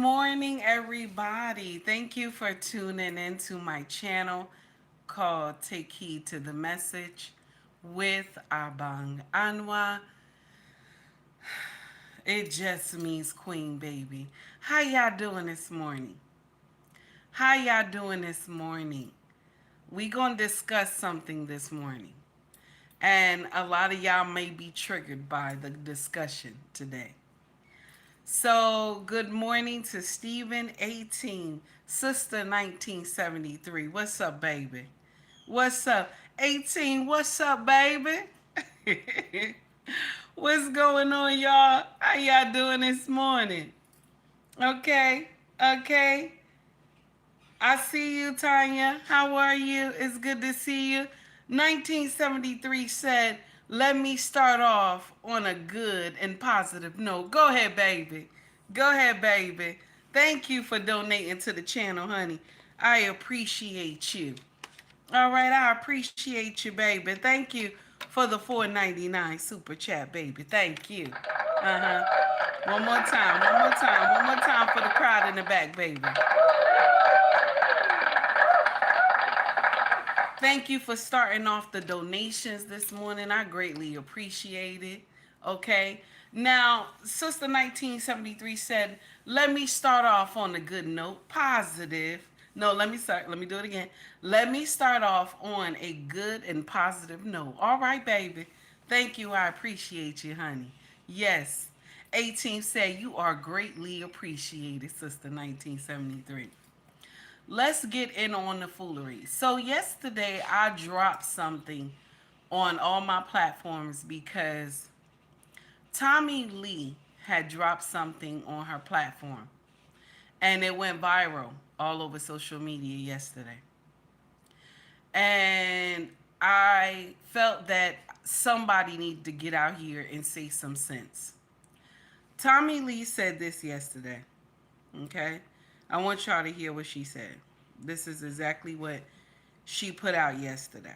Morning, everybody. Thank you for tuning into my channel called Take Heed to the Message with Abang Anwa. It just means Queen Baby. How y'all doing this morning? How y'all doing this morning? We gonna discuss something this morning. And a lot of y'all may be triggered by the discussion today. So, good morning to Stephen 18, Sister 1973. What's up, baby? What's up? 18, what's up, baby? What's going on, y'all? How y'all doing this morning? Okay, okay. I see you, Tanya. How are you? It's good to see you. 1973 said, let me start off on a good and positive note. Go ahead, baby. Go ahead, baby. Thank you for donating to the channel, honey. I appreciate you. All right, I appreciate you, baby. Thank you for the $4.99 super chat, baby. Thank you. Uh-huh. One more time, one more time, one more time for the crowd in the back, baby. Thank you for starting off the donations this morning. I greatly appreciate it. Okay. Now, Sister 1973 said, let me start off on a good note, positive. No, let me do it again. Let me start off on a good and positive note. All right, baby. Thank you. I appreciate you, honey. Yes. 18 said, you are greatly appreciated, Sister 1973. Let's get in on the foolery. So yesterday I dropped something on all my platforms because Tommie Lee had dropped something on her platform and it went viral all over social media yesterday. And I felt that somebody needed to get out here and say some sense. Tommie Lee said this yesterday. Okay? I want y'all to hear what she said. This is exactly what she put out yesterday.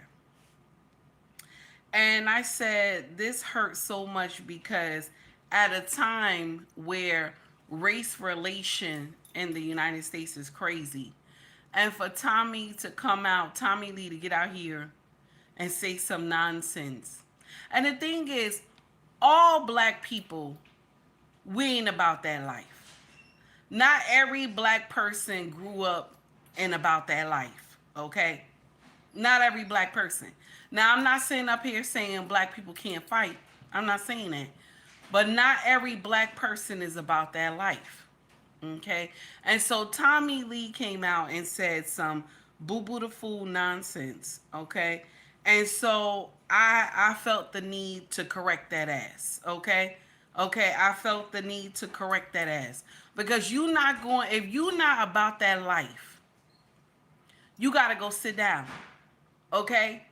And I said, this hurts so much because at a time where race relation in the United States is crazy, and for Tommie to come out, Tommie Lee to get out here and say some nonsense. And the thing is, all black people, we ain't about that life. Not every black person grew up in about that life, okay? Not every black person. Now, I'm not sitting up here saying black people can't fight. I'm not saying that. But not every black person is about that life, okay? And so Tommie Lee came out and said some boo-boo the fool nonsense, okay? And so I felt the need to correct that ass, okay? Okay, I felt the need to correct that ass. Because if you're not about that life, you got to go sit down, okay?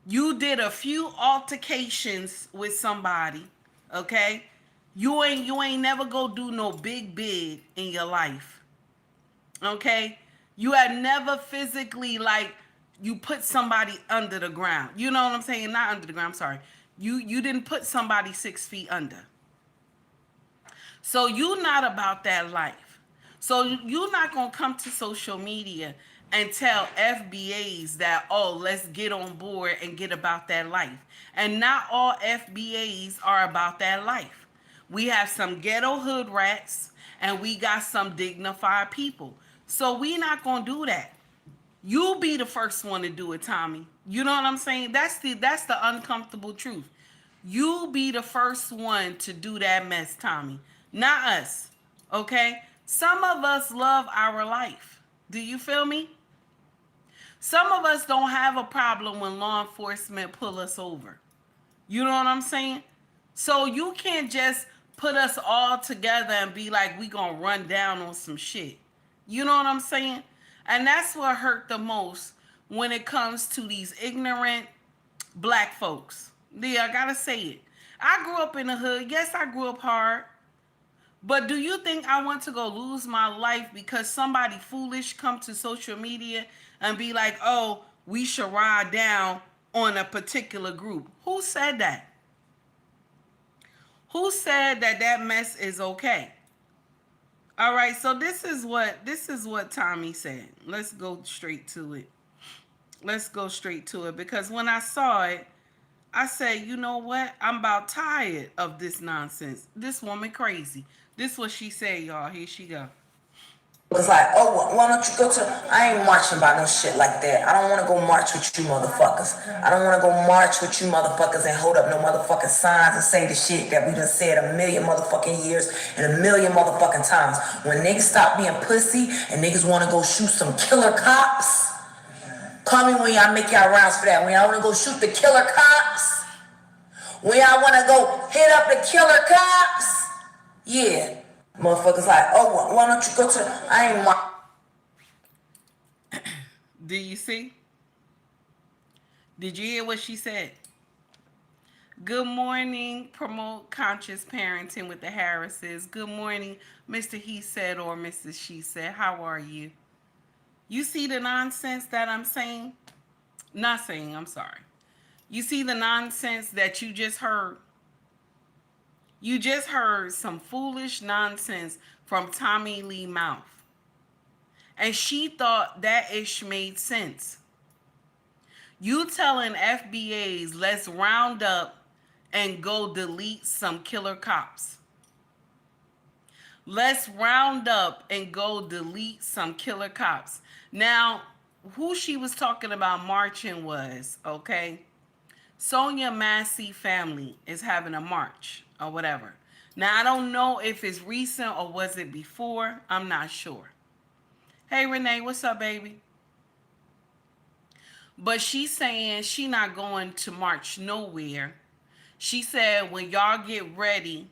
You did a few altercations with somebody, okay? You ain't never go do no big in your life, okay? You had never physically, like, you put somebody under the ground. You know what I'm saying? Not under the ground, I'm sorry. You didn't put somebody 6 feet under. So you're not about that life. So you're not going to come to social media and tell FBAs that, oh, let's get on board and get about that life. And not all FBAs are about that life. We have some ghetto hood rats and we got some dignified people. So we not going to do that. You be the first one to do it, Tommie. You know what I'm saying? That's the uncomfortable truth. You be the first one to do that mess, Tommie. Not us. Okay? Some of us love our life. Do you feel me? Some of us don't have a problem when law enforcement pull us over. You know what I'm saying? So you can't just put us all together and be like, we gonna run down on some shit. You know what I'm saying? And that's what hurt the most when it comes to these ignorant black folks. Yeah, I gotta say it. I grew up in the hood. Yes, I grew up hard. But do you think I want to go lose my life because somebody foolish come to social media and be like, oh, we should ride down on a particular group? Who said that? Who said that that mess is okay? All right, so this is what Tommie said. Let's go straight to it. Let's go straight to it because when I saw it, I said, you know what? I'm about tired of this nonsense. This woman crazy. This what she said, y'all. Here she go. Was like, oh, why don't you go to? I ain't marching by no shit like that. I don't want to go march with you motherfuckers. I don't want to go march with you motherfuckers and hold up no motherfucking signs and say the shit that we done said a million motherfucking years and a million motherfucking times. When niggas stop being pussy and niggas want to go shoot some killer cops, call me when y'all make y'all rounds for that. When y'all want to go shoot the killer cops, when y'all want to go hit up the killer cops, yeah. Motherfuckers like, oh, why don't you go to? I ain't. Do you see? Did you hear what she said? Good morning, promote conscious parenting with the Harrises. Good morning, Mr. He said or Mrs. She said. How are you? You see the nonsense that I'm saying? Not saying, I'm sorry. You see the nonsense that you just heard? You just heard some foolish nonsense from Tommie Lee mouth. And she thought that ish made sense. You telling FBAs, let's round up and go delete some killer cops. Let's round up and go delete some killer cops. Now, who she was talking about marching was, okay, Sonia Massey family is having a march or whatever. Now, I don't know if it's recent or was it before. I'm not sure. Hey, Renee, what's up, baby? But she's saying she not going to march nowhere. She said, when y'all get ready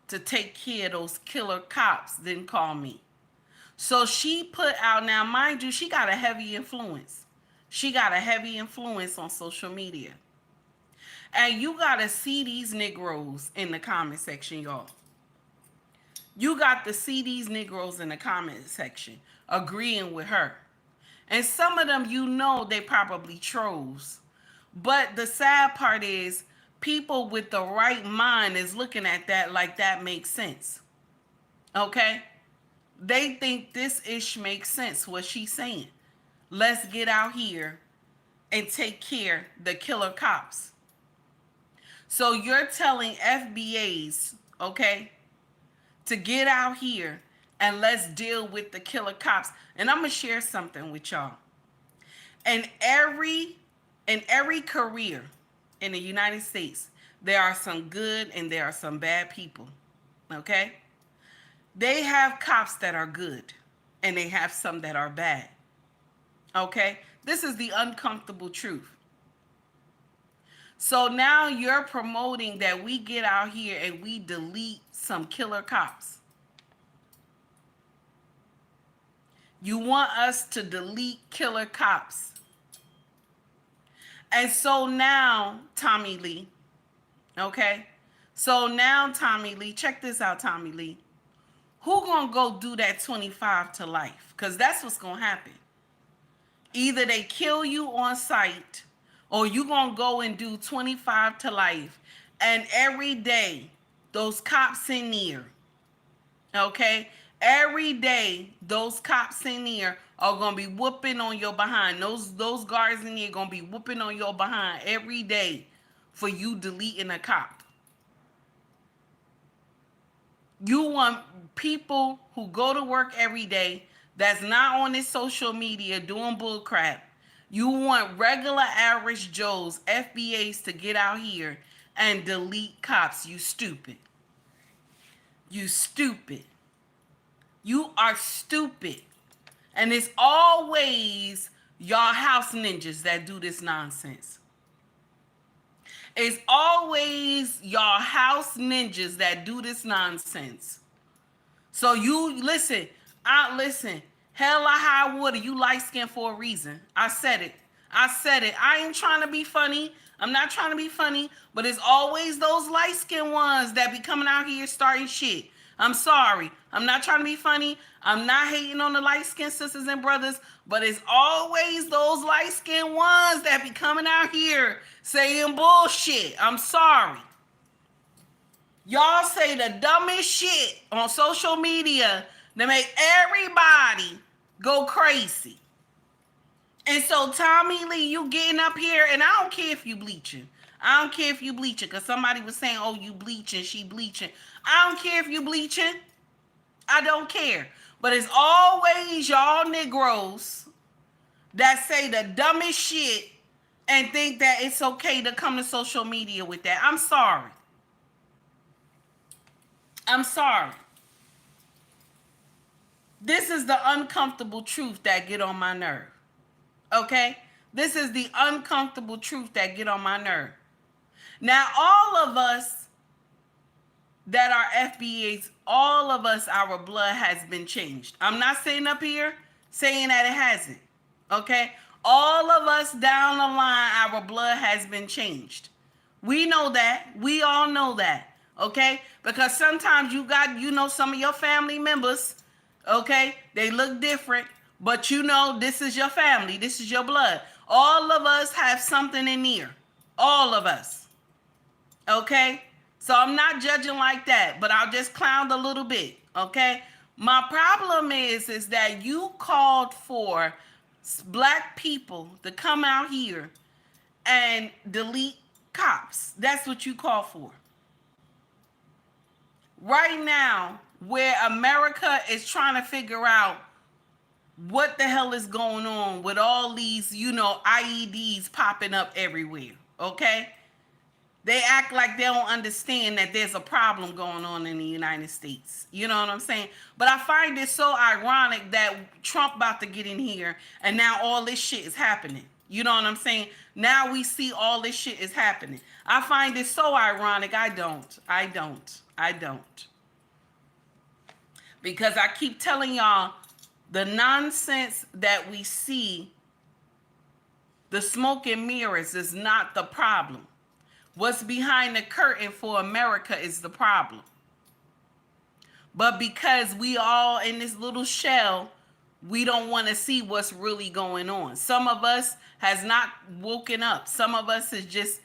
to take care of those killer cops, then call me. So she put out, now mind you, she got a heavy influence. She got a heavy influence on social media. And you got to see these Negroes in the comment section, y'all. You got to see these Negroes in the comment section agreeing with her. And some of them, you know, they probably trolls. But the sad part is people with the right mind is looking at that like that makes sense. Okay? They think this ish makes sense, what she's saying. Let's get out here and take care the killer cops. So you're telling FBAs, okay, to get out here and let's deal with the killer cops. And I'm gonna share something with y'all. In every career in the United States, there are some good and there are some bad people. Okay? They have cops that are good and they have some that are bad. Okay? This is the uncomfortable truth. So now you're promoting that we get out here and we delete some killer cops. You want us to delete killer cops. And so now, Tommie Lee, okay? So now, Tommie Lee, check this out, Tommie Lee. Who gonna go do that 25 to life? Because that's what's gonna happen. Either they kill you on sight or you gonna go and do 25 to life. And every day, those cops in there, okay? Every day, those cops in there are gonna be whooping on your behind. Those guards in there gonna be whooping on your behind every day for you deleting a cop. You want people who go to work every day that's not on this social media doing bull crap. You want regular average Joes, FBAs to get out here and delete cops. You stupid. You stupid. You are stupid. And it's always y'all house ninjas that do this nonsense. It's always y'all house ninjas that do this nonsense. So you listen, listen. Hell or high water, you light skinned for a reason. I said it. I said it. I ain't trying to be funny. I'm not trying to be funny, but it's always those light skinned ones that be coming out here starting shit. I'm sorry. I'm not trying to be funny. I'm not hating on the light skinned sisters and brothers, but it's always those light skinned ones that be coming out here saying bullshit. I'm sorry. Y'all say the dumbest shit on social media. to make everybody go crazy. And so, Tommie Lee, you getting up here, and I don't care if you bleaching. I don't care if you bleaching, because somebody was saying, oh, you bleaching, she bleaching. I don't care if you bleaching. I don't care. But it's always y'all Negroes that say the dumbest shit and think that it's okay to come to social media with that. I'm sorry. I'm sorry. This is the uncomfortable truth that get on my nerve. Okay? This is the uncomfortable truth that get on my nerve. Now, all of us that are FBAs, all of us, our blood has been changed. I'm not sitting up here saying that it hasn't. Okay? All of us down the line, our blood has been changed. We know that. We all know that. Okay? Because sometimes you got, some of your family members, okay, they look different, but this is your family. This is your blood. All of us have something in here. All of us. Okay? So I'm not judging like that, but I'll just clown a little bit. Okay? My problem is that you called for black people to come out here and delete cops. That's what you call for. Right now, where America is trying to figure out what the hell is going on with all these, IEDs popping up everywhere, okay? They act like they don't understand that there's a problem going on in the United States. You know what I'm saying? But I find it so ironic that Trump about to get in here and now all this shit is happening. You know what I'm saying? Now we see all this shit is happening. I find it so ironic. I don't. Because I keep telling y'all the nonsense that we see, the smoke and mirrors is not the problem. What's behind the curtain for America is the problem. But because we all in this little shell, we don't want to see what's really going on. Some of us has not woken up. Some of us is just,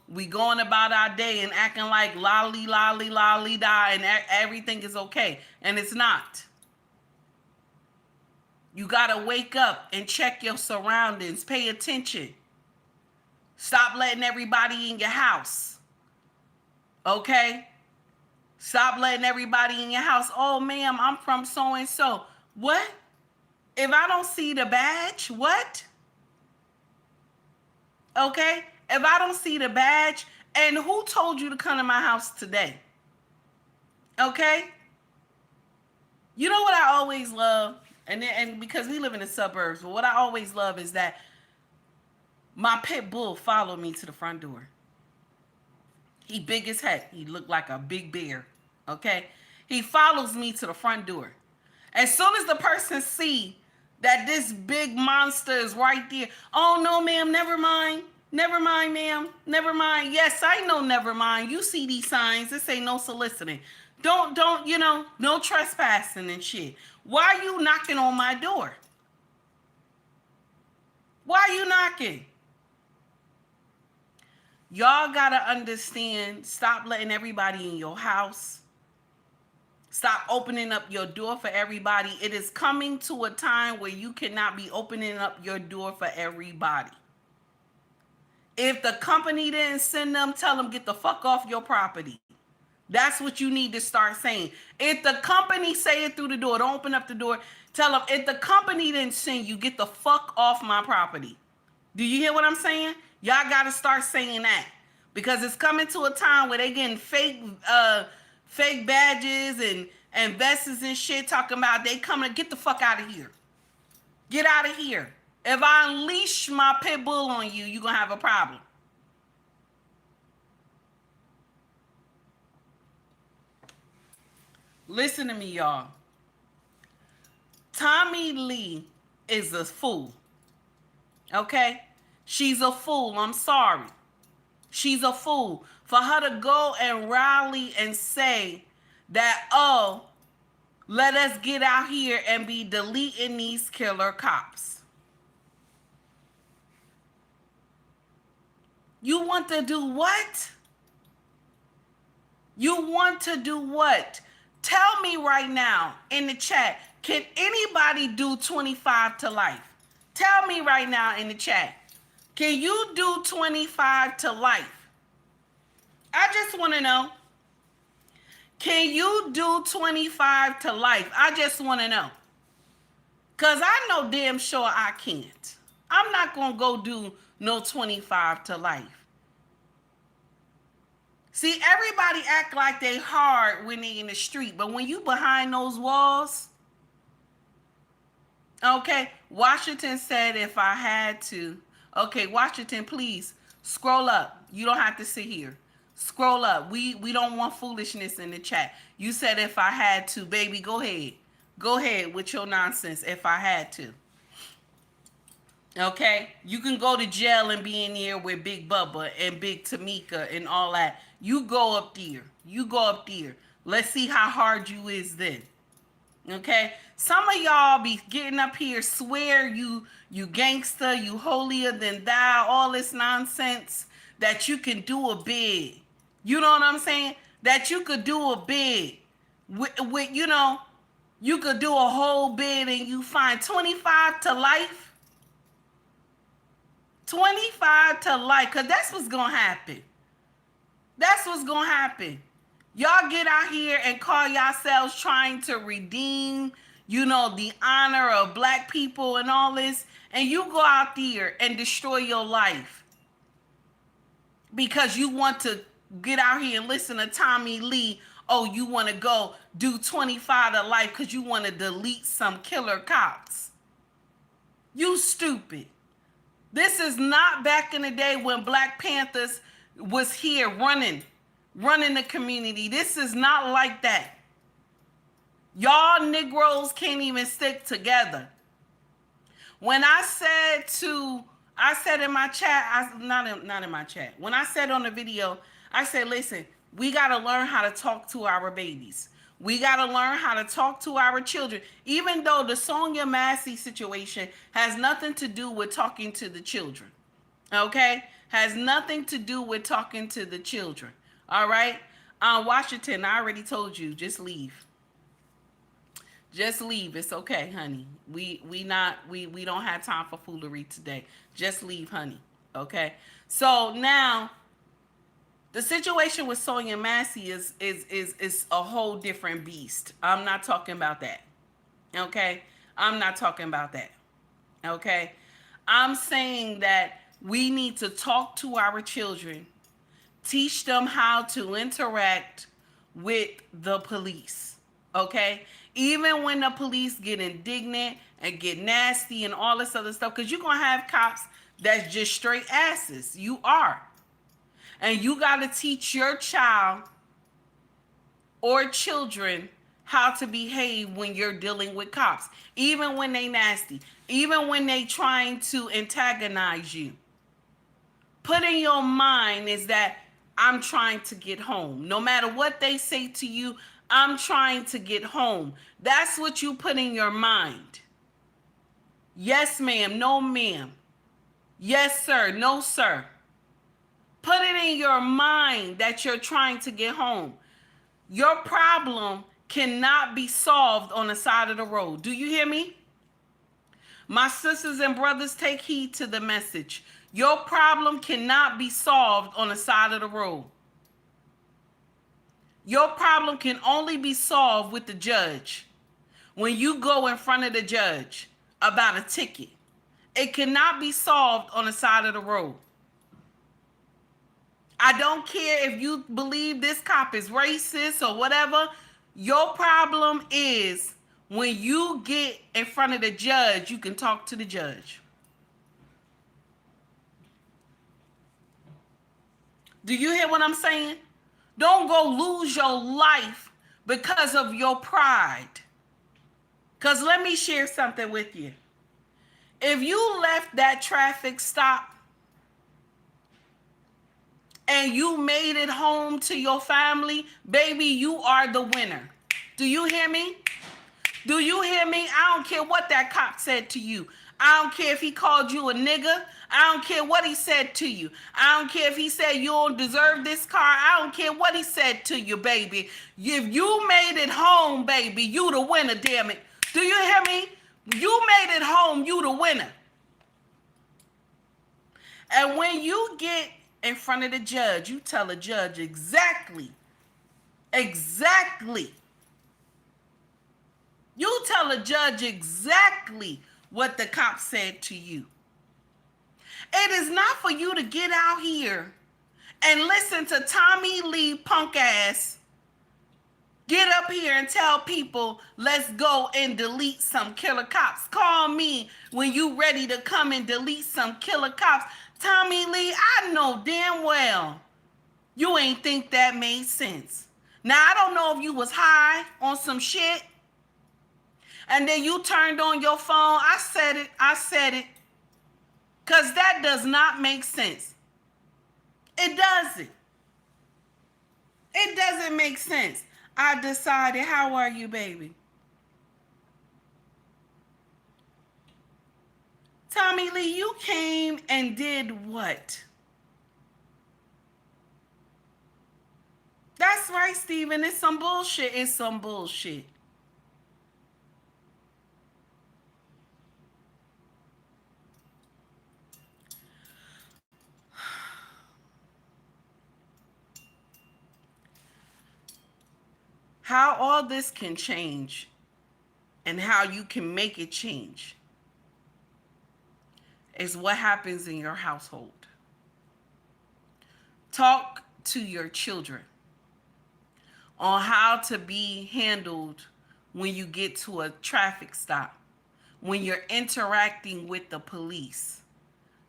we going about our day and acting like lolly, lolly, lolly, da, and everything is okay. And it's not. You got to wake up and check your surroundings. Pay attention. Stop letting everybody in your house. Okay? Stop letting everybody in your house. Oh, ma'am, I'm from so-and-so. What? If I don't see the badge, what? Okay? If I don't see the badge, and who told you to come to my house today? Okay? You know what I always love? And because we live in the suburbs, but what I always love is that my pit bull followed me to the front door. He big as heck. He looked like a big bear. Okay? He follows me to the front door. As soon as the person see that this big monster is right there, oh no, ma'am, never mind. Never mind, ma'am. Never mind. Yes, I know, never mind. You see these signs. This ain't no soliciting. Don't, no trespassing and shit. Why are you knocking on my door? Why are you knocking? Y'all gotta understand, stop letting everybody in your house. Stop opening up your door for everybody. It is coming to a time where you cannot be opening up your door for everybody. If the company didn't send them, tell them get the fuck off your property. That's what you need to start saying. If the company say it through the door, don't open up the door. Tell them if the company didn't send you, get the fuck off my property. Do you hear what I'm saying? Y'all got to start saying that. Because it's coming to a time where they getting fake badges and vests and shit talking about they coming to get the fuck out of here. Get out of here. If I unleash my pit bull on you, you're going to have a problem. Listen to me, y'all. Tommie Lee is a fool. Okay? She's a fool. I'm sorry. She's a fool. For her to go and rally and say that, oh, let us get out here and be deleting these killer cops. You want to do what? You want to do what? Tell me right now in the chat, can anybody do 25 to life? Tell me right now in the chat. Can you do 25 to life? I just want to know. Can you do 25 to life? I just want to know. Because I know damn sure I can't. I'm not going to go do no 25 to life. See, everybody act like they hard when they in the street, but when you behind those walls, okay, Washington said if I had to. Okay, Washington, please scroll up. You don't have to sit here. Scroll up. We don't want foolishness in the chat. You said if I had to, baby, go ahead. Go ahead with your nonsense if I had to. Okay? You can go to jail and be in here with Big Bubba and Big Tamika and all that. You go up there. You go up there. Let's see how hard you is then. Okay? Some of y'all be getting up here, swear you gangster, you holier than thou, all this nonsense that you can do a bid. You know what I'm saying? That you could do a bid. With you know, you could do a whole bid and you find 25 to life. 25 to life, because that's what's going to happen. That's what's going to happen. Y'all get out here and call yourselves trying to redeem, you know, the honor of black people and all this, and you go out there and destroy your life because you want to get out here and listen to Tommie Lee. Oh, you want to go do 25 to life because you want to delete some killer cops. You stupid. This is not back in the day when Black Panthers was here running the community. This is not like that. Y'all Negroes can't even stick together. When I said in my chat, not in my chat. When I said on the video, I said, listen, we got to learn how to talk to our babies. We got to learn how to talk to our children. Even though the Sonia Massey situation has nothing to do with talking to the children. Okay? Has nothing to do with talking to the children. All right? Washington, I already told you, just leave. Just leave. It's okay, honey. We don't have time for foolery today. Just leave, honey. Okay? So now the situation with Sonia Massey is a whole different beast. I'm not talking about that. Okay? I'm not talking about that. Okay? I'm saying that we need to talk to our children, teach them how to interact with the police. Okay? Even when the police get indignant and get nasty and all this other stuff, because you're going to have cops that's just straight asses. You are. And you got to teach your child or children how to behave when you're dealing with cops, even when they nasty, even when they trying to antagonize you. Put in your mind is that I'm trying to get home. No matter what they say to you, I'm trying to get home. That's what you put in your mind. Yes, ma'am. No, ma'am. Yes, sir. No, sir. Put it in your mind that you're trying to get home. Your problem cannot be solved on the side of the road. Do you hear me? My sisters and brothers, take heed to the message. Your problem cannot be solved on the side of the road. Your problem can only be solved with the judge. When you go in front of the judge about a ticket, it cannot be solved on the side of the road. I don't care if you believe this cop is racist or whatever. Your problem is when you get in front of the judge, you can talk to the judge. Do you hear what I'm saying? Don't go lose your life because of your pride. Because let me share something with you. If you left that traffic stop and you made it home to your family, baby, you are the winner. Do you hear me? Do you hear me? I don't care what that cop said to you. I don't care if he called you a nigga. I don't care what he said to you. I don't care if he said you don't deserve this car. I don't care what he said to you, baby. If you made it home, baby, you the winner, damn it. Do you hear me? You made it home, you the winner. And when you get in front of the judge, you tell the judge exactly. You tell the judge exactly what the cop said to you. It is not for you to get out here and listen to Tommie Lee punk ass get up here and tell people, let's go and delete some killer cops. Call me when you ready to come and delete some killer cops. Tommie Lee, I know damn well you ain't think that made sense. Now, I don't know if you was high on some shit and then you turned on your phone. I said it. Because that does not make sense. It doesn't. It doesn't make sense. I decided, how are you, baby? Tommie Lee, you came and did what? That's right, Steven. It's some bullshit. It's some bullshit. How all this can change and how you can make it change is what happens in your household. Talk to your children on how to be handled when you get to a traffic stop, when you're interacting with the police.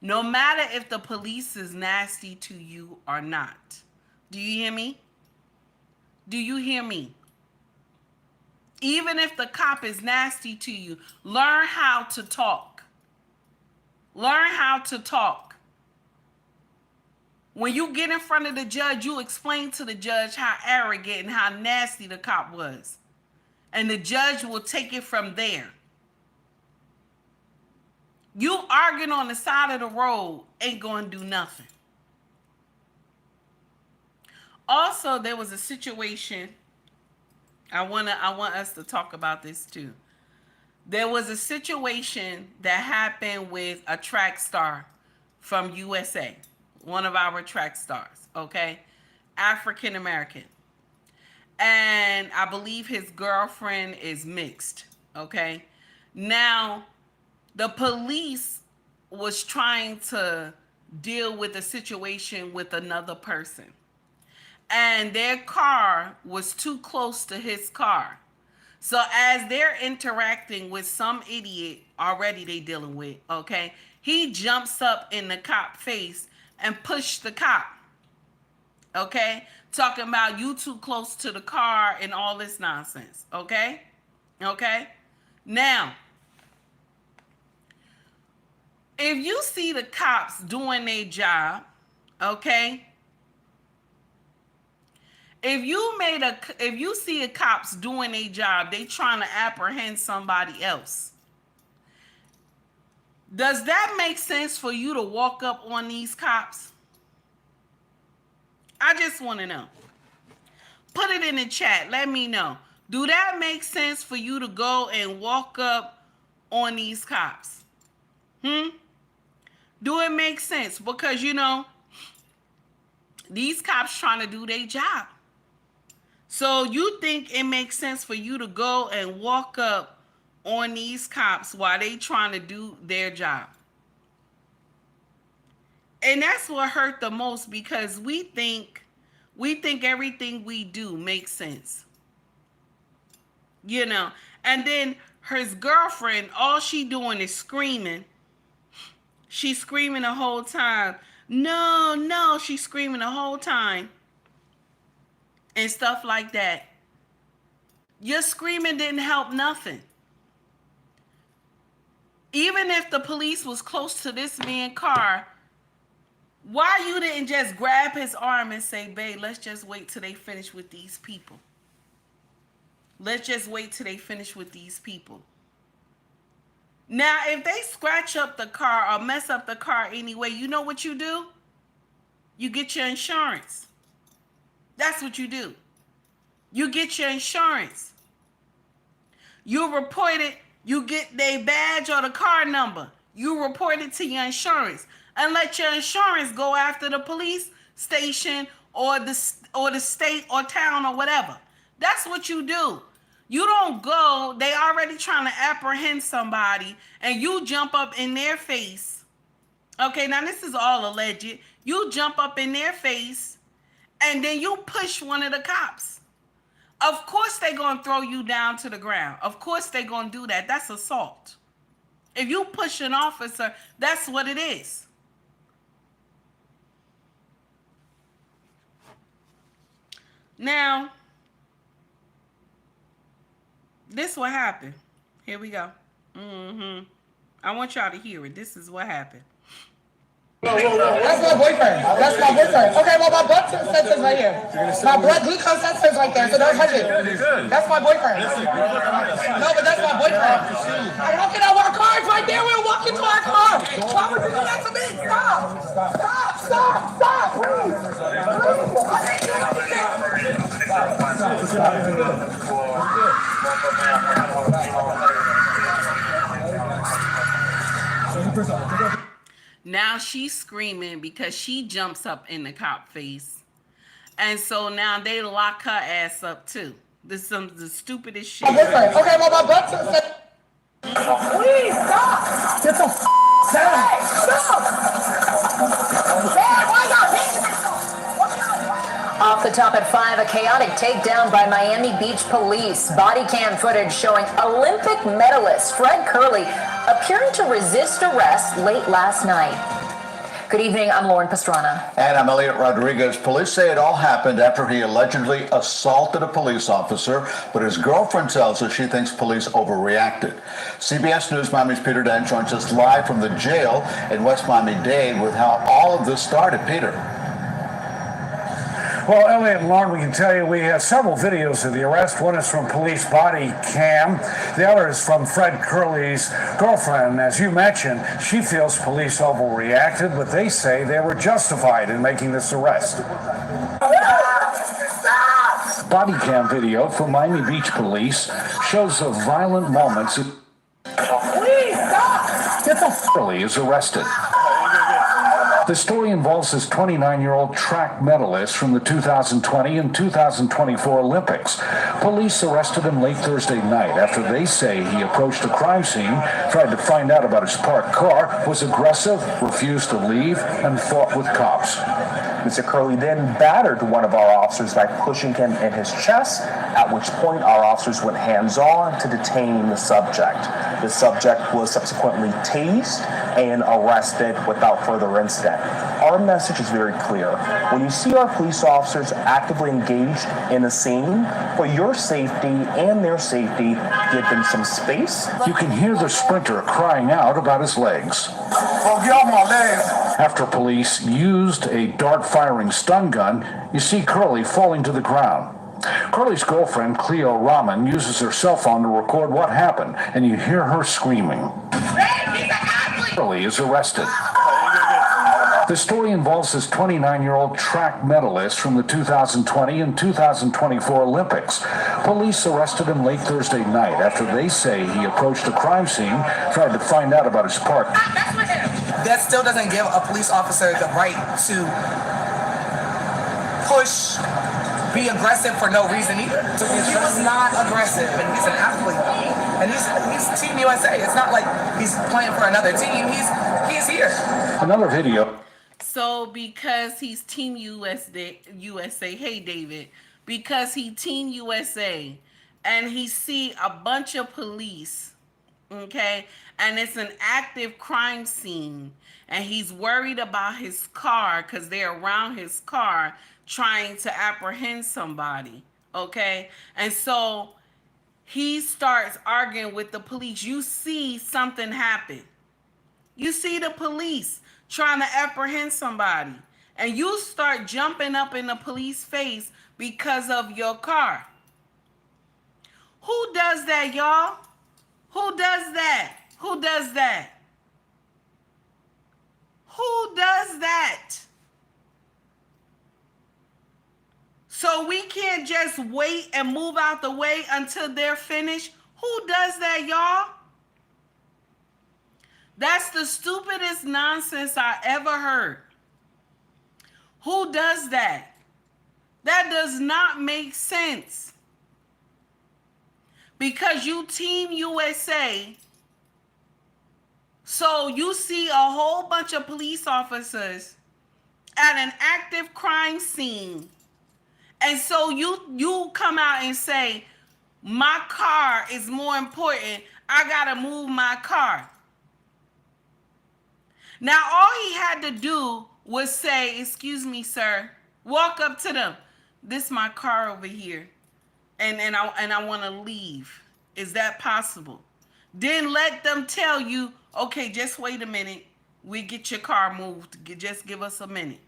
No matter if the police is nasty to you or not. Do you hear me? Do you hear me? Even if the cop is nasty to you, learn how to talk. Learn how to talk. When you get in front of the judge, you explain to the judge how arrogant and how nasty the cop was. And the judge will take it from there. You arguing on the side of the road ain't going to do nothing. Also, there was a situation, I want us to talk about this too. There was a situation that happened with a track star from USA, one of our track stars, okay? African American. And I believe his girlfriend is mixed, okay? Now, the police was trying to deal with a situation with another person. And their car was too close to his car. So as they're interacting with some idiot already they dealing with, okay, he jumps up in the cop face and pushed the cop, okay, talking about you too close to the car and all this nonsense, okay? Now, if you see the cops doing their job, okay, if you see a cops doing a job, they trying to apprehend somebody else. Does that make sense for you to walk up on these cops? I just want to know. Put it in the chat. Let me know. Do that make sense for you to go and walk up on these cops? Do it make sense? Because, these cops trying to do their job. So you think it makes sense for you to go and walk up on these cops while they trying to do their job? And that's what hurt the most, because we think everything we do makes sense. And then his girlfriend, all she doing is screaming. She's screaming the whole time. No, she's screaming the whole time. And stuff like that. Your screaming didn't help nothing. Even if the police was close to this man's car, why you didn't just grab his arm and say, babe, let's just wait till they finish with these people. Let's just wait till they finish with these people. Now, if they scratch up the car or mess up the car anyway, you know what you do? You get your insurance. That's what you do. You get your insurance. You report it. You get their badge or the car number. You report it to your insurance and let your insurance go after the police station or the state or town or whatever. That's what you do. You don't go, they already trying to apprehend somebody and you jump up in their face. Okay, now this is all alleged. You jump up in their face and then you push one of the cops. Of course they're going to throw you down to the ground. Of course they're going to do that. That's assault. If you push an officer, that's what it is. Now, this what happened. Here we go. I want y'all to hear it. This is what happened. That's my boyfriend. That's my boyfriend. Okay, well, my blood sensor is right here. My blood glucose sensor is right there, so don't touch it. That's my boyfriend. No, but that's my boyfriend. I'm walking out of our car. It's right there. We're walking to our car. Why would you do that to me? Stop. Stop. Stop. Stop. Please. Please. Now she's screaming because she jumps up in the cop face. And so now they lock her ass up too. This is some of the stupidest shit. Okay, well, my butt said, please stop. Get the down. Stop. Dad, why y'all hitting me? Off the top at 5, a chaotic takedown by Miami Beach police. Body cam footage showing Olympic medalist Fred Curley appearing to resist arrest late last night. Good evening, I'm Lauren Pastrana. And I'm Elliot Rodriguez. Police say it all happened after he allegedly assaulted a police officer, but his girlfriend tells us she thinks police overreacted. CBS News Miami's Peter Dan joins us live from the jail in West Miami-Dade with how all of this started. Peter. Well, Elliot and Lauren, we can tell you we have several videos of the arrest. One is from police body cam. The other is from Fred Curley's girlfriend. As you mentioned, she feels police overreacted, but they say they were justified in making this arrest. Body cam video from Miami Beach police shows the violent moments. Please stop. Curley is arrested. The story involves this 29-year-old track medalist from the 2020 and 2024 Olympics. Police arrested him late Thursday night after they say he approached a crime scene, tried to find out about his parked car, was aggressive, refused to leave, and fought with cops. Mr. Curley then battered one of our officers by pushing him in his chest, at which point our officers went hands-on to detain the subject. The subject was subsequently tased and arrested without further incident. Our message is very clear. When you see our police officers actively engaged in a scene, for your safety and their safety, give them some space. You can hear the sprinter crying out about his legs. Oh, get off my legs. After police used a dart-firing stun gun, you see Curley falling to the ground. Curley's girlfriend, Cleo Rahman, uses her cell phone to record what happened, and you hear her screaming. Curley is arrested. The story involves this 29-year-old track medalist from the 2020 and 2024 Olympics. Police arrested him late Thursday night after they say he approached a crime scene, tried to find out about his park. That still doesn't give a police officer the right to push, be aggressive for no reason either. He was not aggressive, and he's an athlete, and he's Team USA. It's not like he's playing for another team. He's here. Another video. So because he's Team USA, hey David, because he Team USA, and he see a bunch of police, okay, and it's an active crime scene, and he's worried about his car because they're around his car trying to apprehend somebody, okay, and so he starts arguing with the police. You see something happen. You see the police trying to apprehend somebody, and you start jumping up in the police face because of your car. Who does that, y'all? Who does that? Who does that? Who does that? So we can't just wait and move out the way until they're finished? Who does that, y'all? That's the stupidest nonsense I ever heard. Who does that? That does not make sense. Because you Team USA, so you see a whole bunch of police officers at an active crime scene. And so you come out and say, my car is more important. I gotta move my car. Now, all he had to do was say, excuse me, sir, walk up to them. This is my car over here. And I want to leave. Is that possible? Then let them tell you, okay, just wait a minute. We get your car moved. Just give us a minute.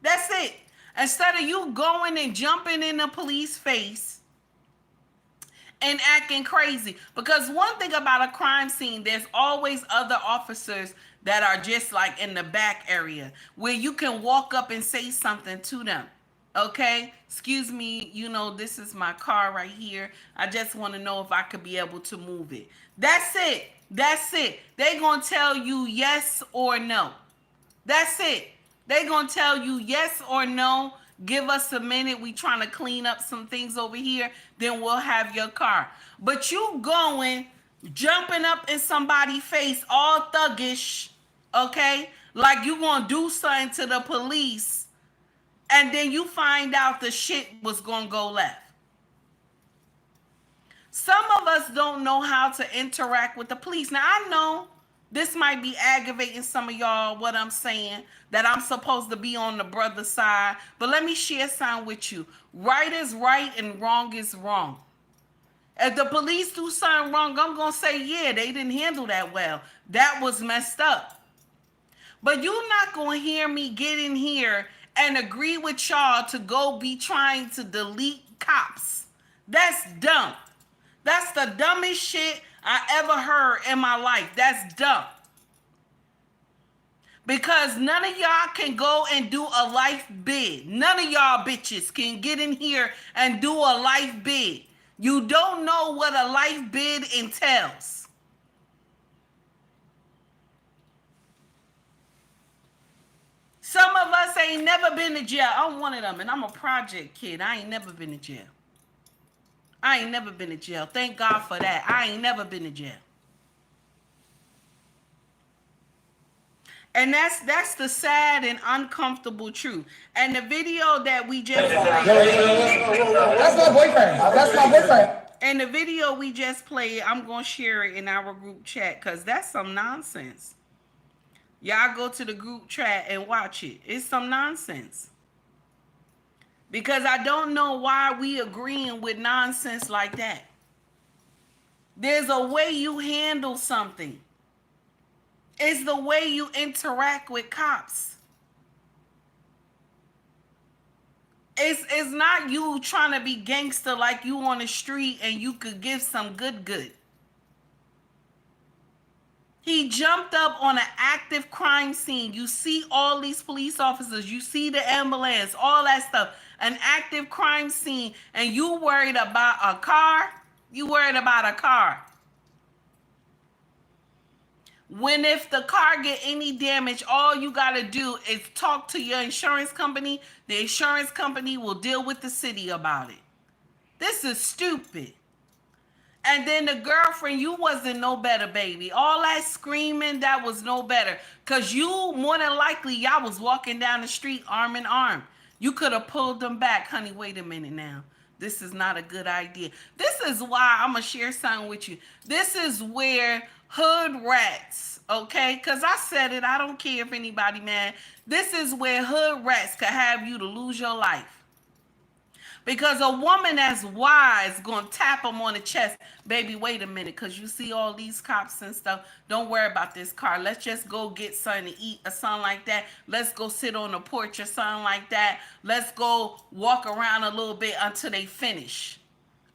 That's it. Instead of you going and jumping in the police face and acting crazy. Because one thing about a crime scene, there's always other officers that are just like in the back area where you can walk up and say something to them. Okay, excuse me, you know, this is my car right here. I just want to know if I could be able to move it. That's it. That's it. They're going to tell you yes or no. That's it. They're going to tell you yes or no. Give us a minute. We trying to clean up some things over here. Then we'll have your car. But you going, jumping up in somebody's face all thuggish, okay? Like you going to do something to the police. And then you find out the shit was going to go left. Some of us don't know how to interact with the police. Now, I know this might be aggravating some of y'all, what I'm saying, that I'm supposed to be on the brother side. But let me share something with you. Right is right and wrong is wrong. If the police do something wrong, I'm going to say, yeah, they didn't handle that well. That was messed up. But you're not going to hear me get in here and agree with y'all to go be trying to delete cops. That's dumb. That's the dumbest shit I ever heard in my life. That's dumb. Because none of y'all can go and do a life bid. None of y'all bitches can get in here and do a life bid. You don't know what a life bid entails. Some of us ain't never been to jail. I'm one of them, and I'm a project kid. I ain't never been to jail. I ain't never been to jail. Thank God for that. I ain't never been to jail. And that's the sad and uncomfortable truth. And the video that we just played. That's my boyfriend. That's my boyfriend. And the video we just played, I'm going to share it in our group chat because that's some nonsense. Y'all go to the group chat and watch it. It's some nonsense. Because I don't know why we agreeing with nonsense like that. There's a way you handle something. It's the way you interact with cops. It's not you trying to be gangster like you on the street and you could give some good. He jumped up on an active crime scene. You see all these police officers. You see the ambulance, all that stuff. An active crime scene. And you worried about a car? You worried about a car. When if the car get any damage, all you got to do is talk to your insurance company. The insurance company will deal with the city about it. This is stupid. And then the girlfriend, you wasn't no better, baby. All that screaming, that was no better. Because you, more than likely, y'all was walking down the street arm in arm. You could have pulled them back. Honey, wait a minute now. This is not a good idea. This is why I'm going to share something with you. This is where hood rats, okay? Because I said it. I don't care if anybody mad. This is where hood rats could have you to lose your life. Because a woman that's wise gonna tap them on the chest. Baby, wait a minute, because you see all these cops and stuff. Don't worry about this car. Let's just go get something to eat or something like that. Let's go sit on the porch or something like that. Let's go walk around a little bit until they finish.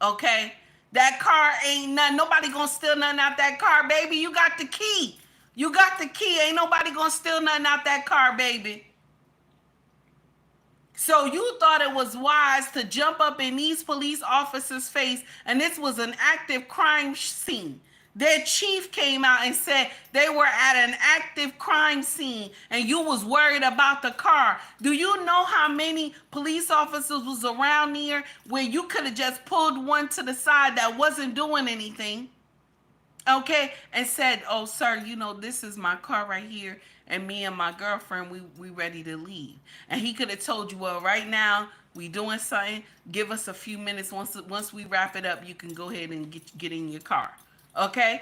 Okay? That car ain't nothing. Nobody gonna steal nothing out that car, baby. You got the key. You got the key. Ain't nobody gonna steal nothing out that car, baby. So you thought it was wise to jump up in these police officers' face, and this was an active crime scene. Their chief came out and said they were at an active crime scene and you was worried about the car. Do you know how many police officers was around here where you could have just pulled one to the side that wasn't doing anything? Okay, and said, oh sir, you know, this is my car right here, and me and my girlfriend, we ready to leave. And he could have told you, well, right now we doing something, give us a few minutes. Once we wrap it up, you can go ahead and get in your car. Okay,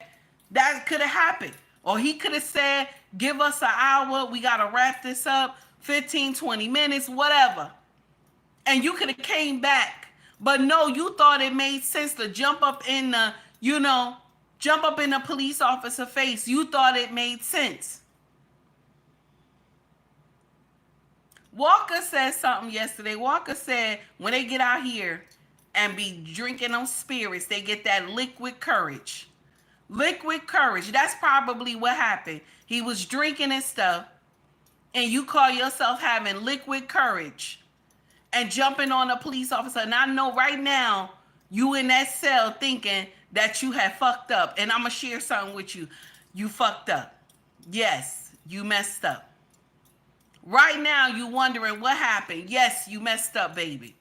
that could have happened. Or he could have said, give us an hour, we gotta wrap this up, 15-20 minutes, whatever. And you could have came back. But no, you thought it made sense to jump up in the, jump up in a police officer face. You thought it made sense. Walker said something yesterday. Walker said when they get out here and be drinking on spirits, they get that liquid courage. Liquid courage. That's probably what happened. He was drinking and stuff, and you call yourself having liquid courage and jumping on a police officer. And I know right now you in that cell thinking that you have fucked up. And I'm going to share something with you. You fucked up. Yes, you messed up. Right now, you wondering what happened. Yes, you messed up, baby.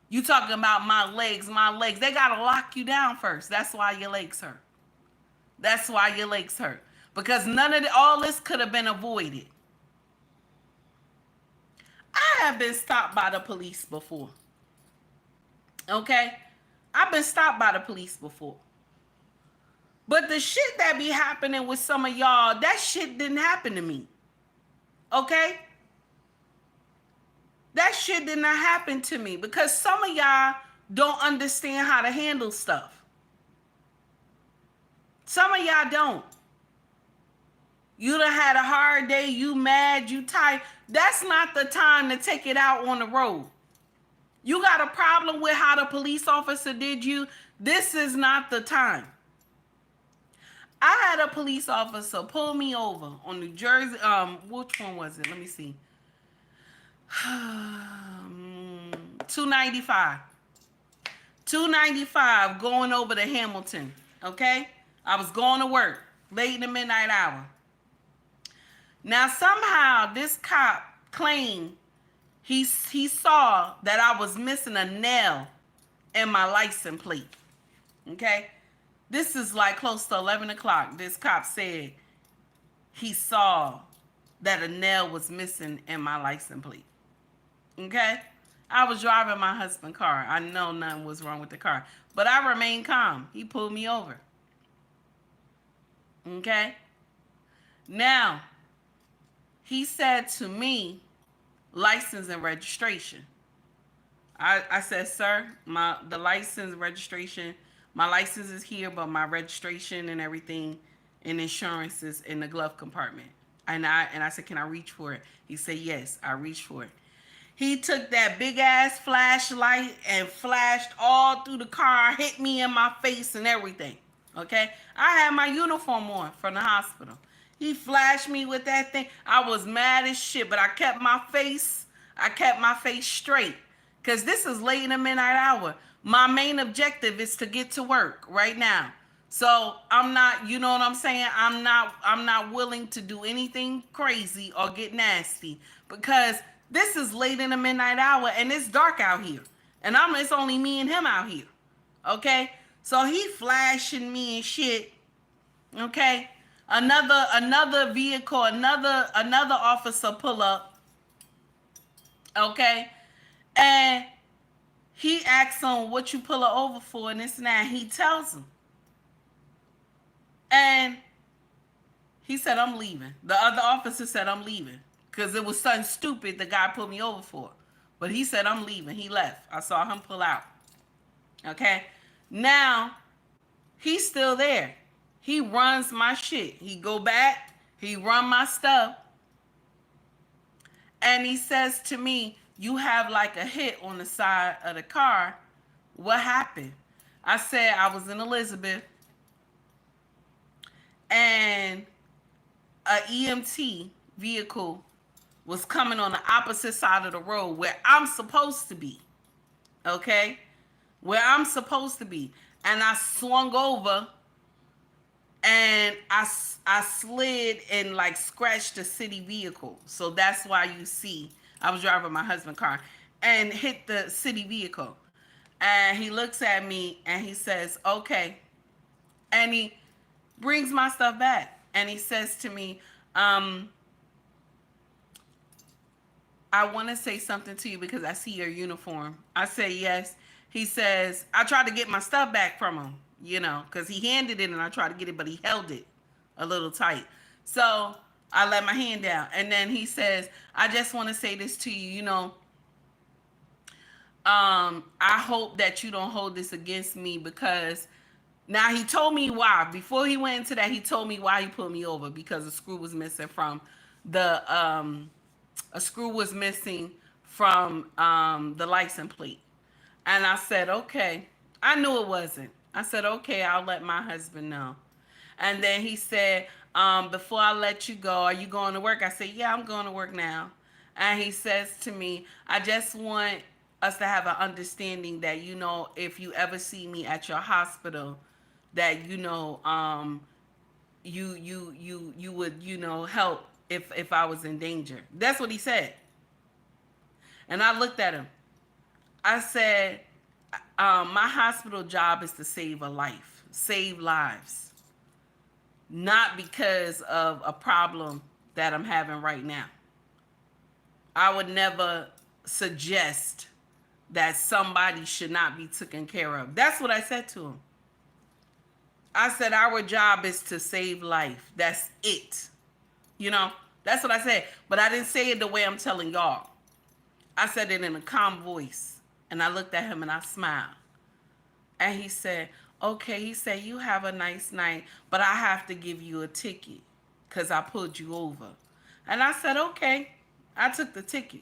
You talking about my legs. They got to lock you down first. That's why your legs hurt. That's why your legs hurt. Because all this could have been avoided. I have been stopped by the police before. Okay? I've been stopped by the police before. But the shit that be happening with some of y'all, that shit didn't happen to me. Okay? That shit did not happen to me because some of y'all don't understand how to handle stuff. Some of y'all don't. You done had a hard day, you mad, you tired. That's not the time to take it out on the road. You got a problem with how the police officer did you, this is not the time. I had a police officer pull me over on New Jersey. Which one was it? Let me see. 295. 295 going over to Hamilton. Okay? I was going to work late in the midnight hour. Now, somehow this cop claimed he saw that I was missing a nail in my license plate. Okay? This is like close to 11 o'clock. This cop said he saw that a nail was missing in my license plate. Okay? I was driving my husband's car. I know nothing was wrong with the car. But I remained calm. He pulled me over. Okay? Now, he said to me, license and registration. I said, sir, the license registration, my license is here, but my registration and everything and insurance is in the glove compartment. And I said, can I reach for it? He said, yes, I reached for it. He took that big ass flashlight and flashed all through the car, hit me in my face and everything. Okay? I had my uniform on from the hospital. He flashed me with that thing. I was mad as shit, but I kept my face straight. Because this is late in the midnight hour. My main objective is to get to work right now. So I'm not, you know what I'm saying? I'm not willing to do anything crazy or get nasty because this is late in the midnight hour and it's dark out here. And it's only me and him out here. Okay? So he flashing me and shit. Okay? Another vehicle, another officer pull up. Okay? And he asks him what you pull her over for and this and that. He tells him. And he said, I'm leaving. The other officer said, I'm leaving. Because it was something stupid the guy put me over for. But he said, I'm leaving. He left. I saw him pull out. Okay? Now, he's still there. He runs my shit. He go back. He run my stuff. And he says to me, you have like a hit on the side of the car. What happened? I said I was in Elizabeth. And a EMT vehicle was coming on the opposite side of the road where I'm supposed to be. Okay? Where I'm supposed to be. And I swung over and I slid and like scratched the city vehicle. So that's why you see I was driving my husband's car and hit the city vehicle. And he looks at me and he says, okay. And he brings my stuff back. And he says to me, I want to say something to you because I see your uniform. I say, yes. He says, I tried to get my stuff back from him, you know, because he handed it and I tried to get it, but he held it a little tight. So I let my hand down. And then he says, I just want to say this to you, you know, I hope that you don't hold this against me because now he told me why. Before he went into that, he told me why he put me over because a screw was missing from the the license plate. And I said, okay. I knew it wasn't. I said, okay, I'll let my husband know. And then he said, before I let you go, are you going to work? I said, yeah, I'm going to work now. And he says to me, I just want us to have an understanding that, you know, if you ever see me at your hospital, that, you know, you would, you know, help if I was in danger. That's what he said. And I looked at him. I said, my hospital job is to save a life, save lives, not because of a problem that I'm having right now. I would never suggest that somebody should not be taken care of. That's what I said to him. I said, our job is to save life. That's it. You know, that's what I said. But I didn't say it the way I'm telling y'all. I said it in a calm voice. And I looked at him and I smiled. And he said, okay. He said, you have a nice night, but I have to give you a ticket because I pulled you over. And I said, okay. I took the ticket.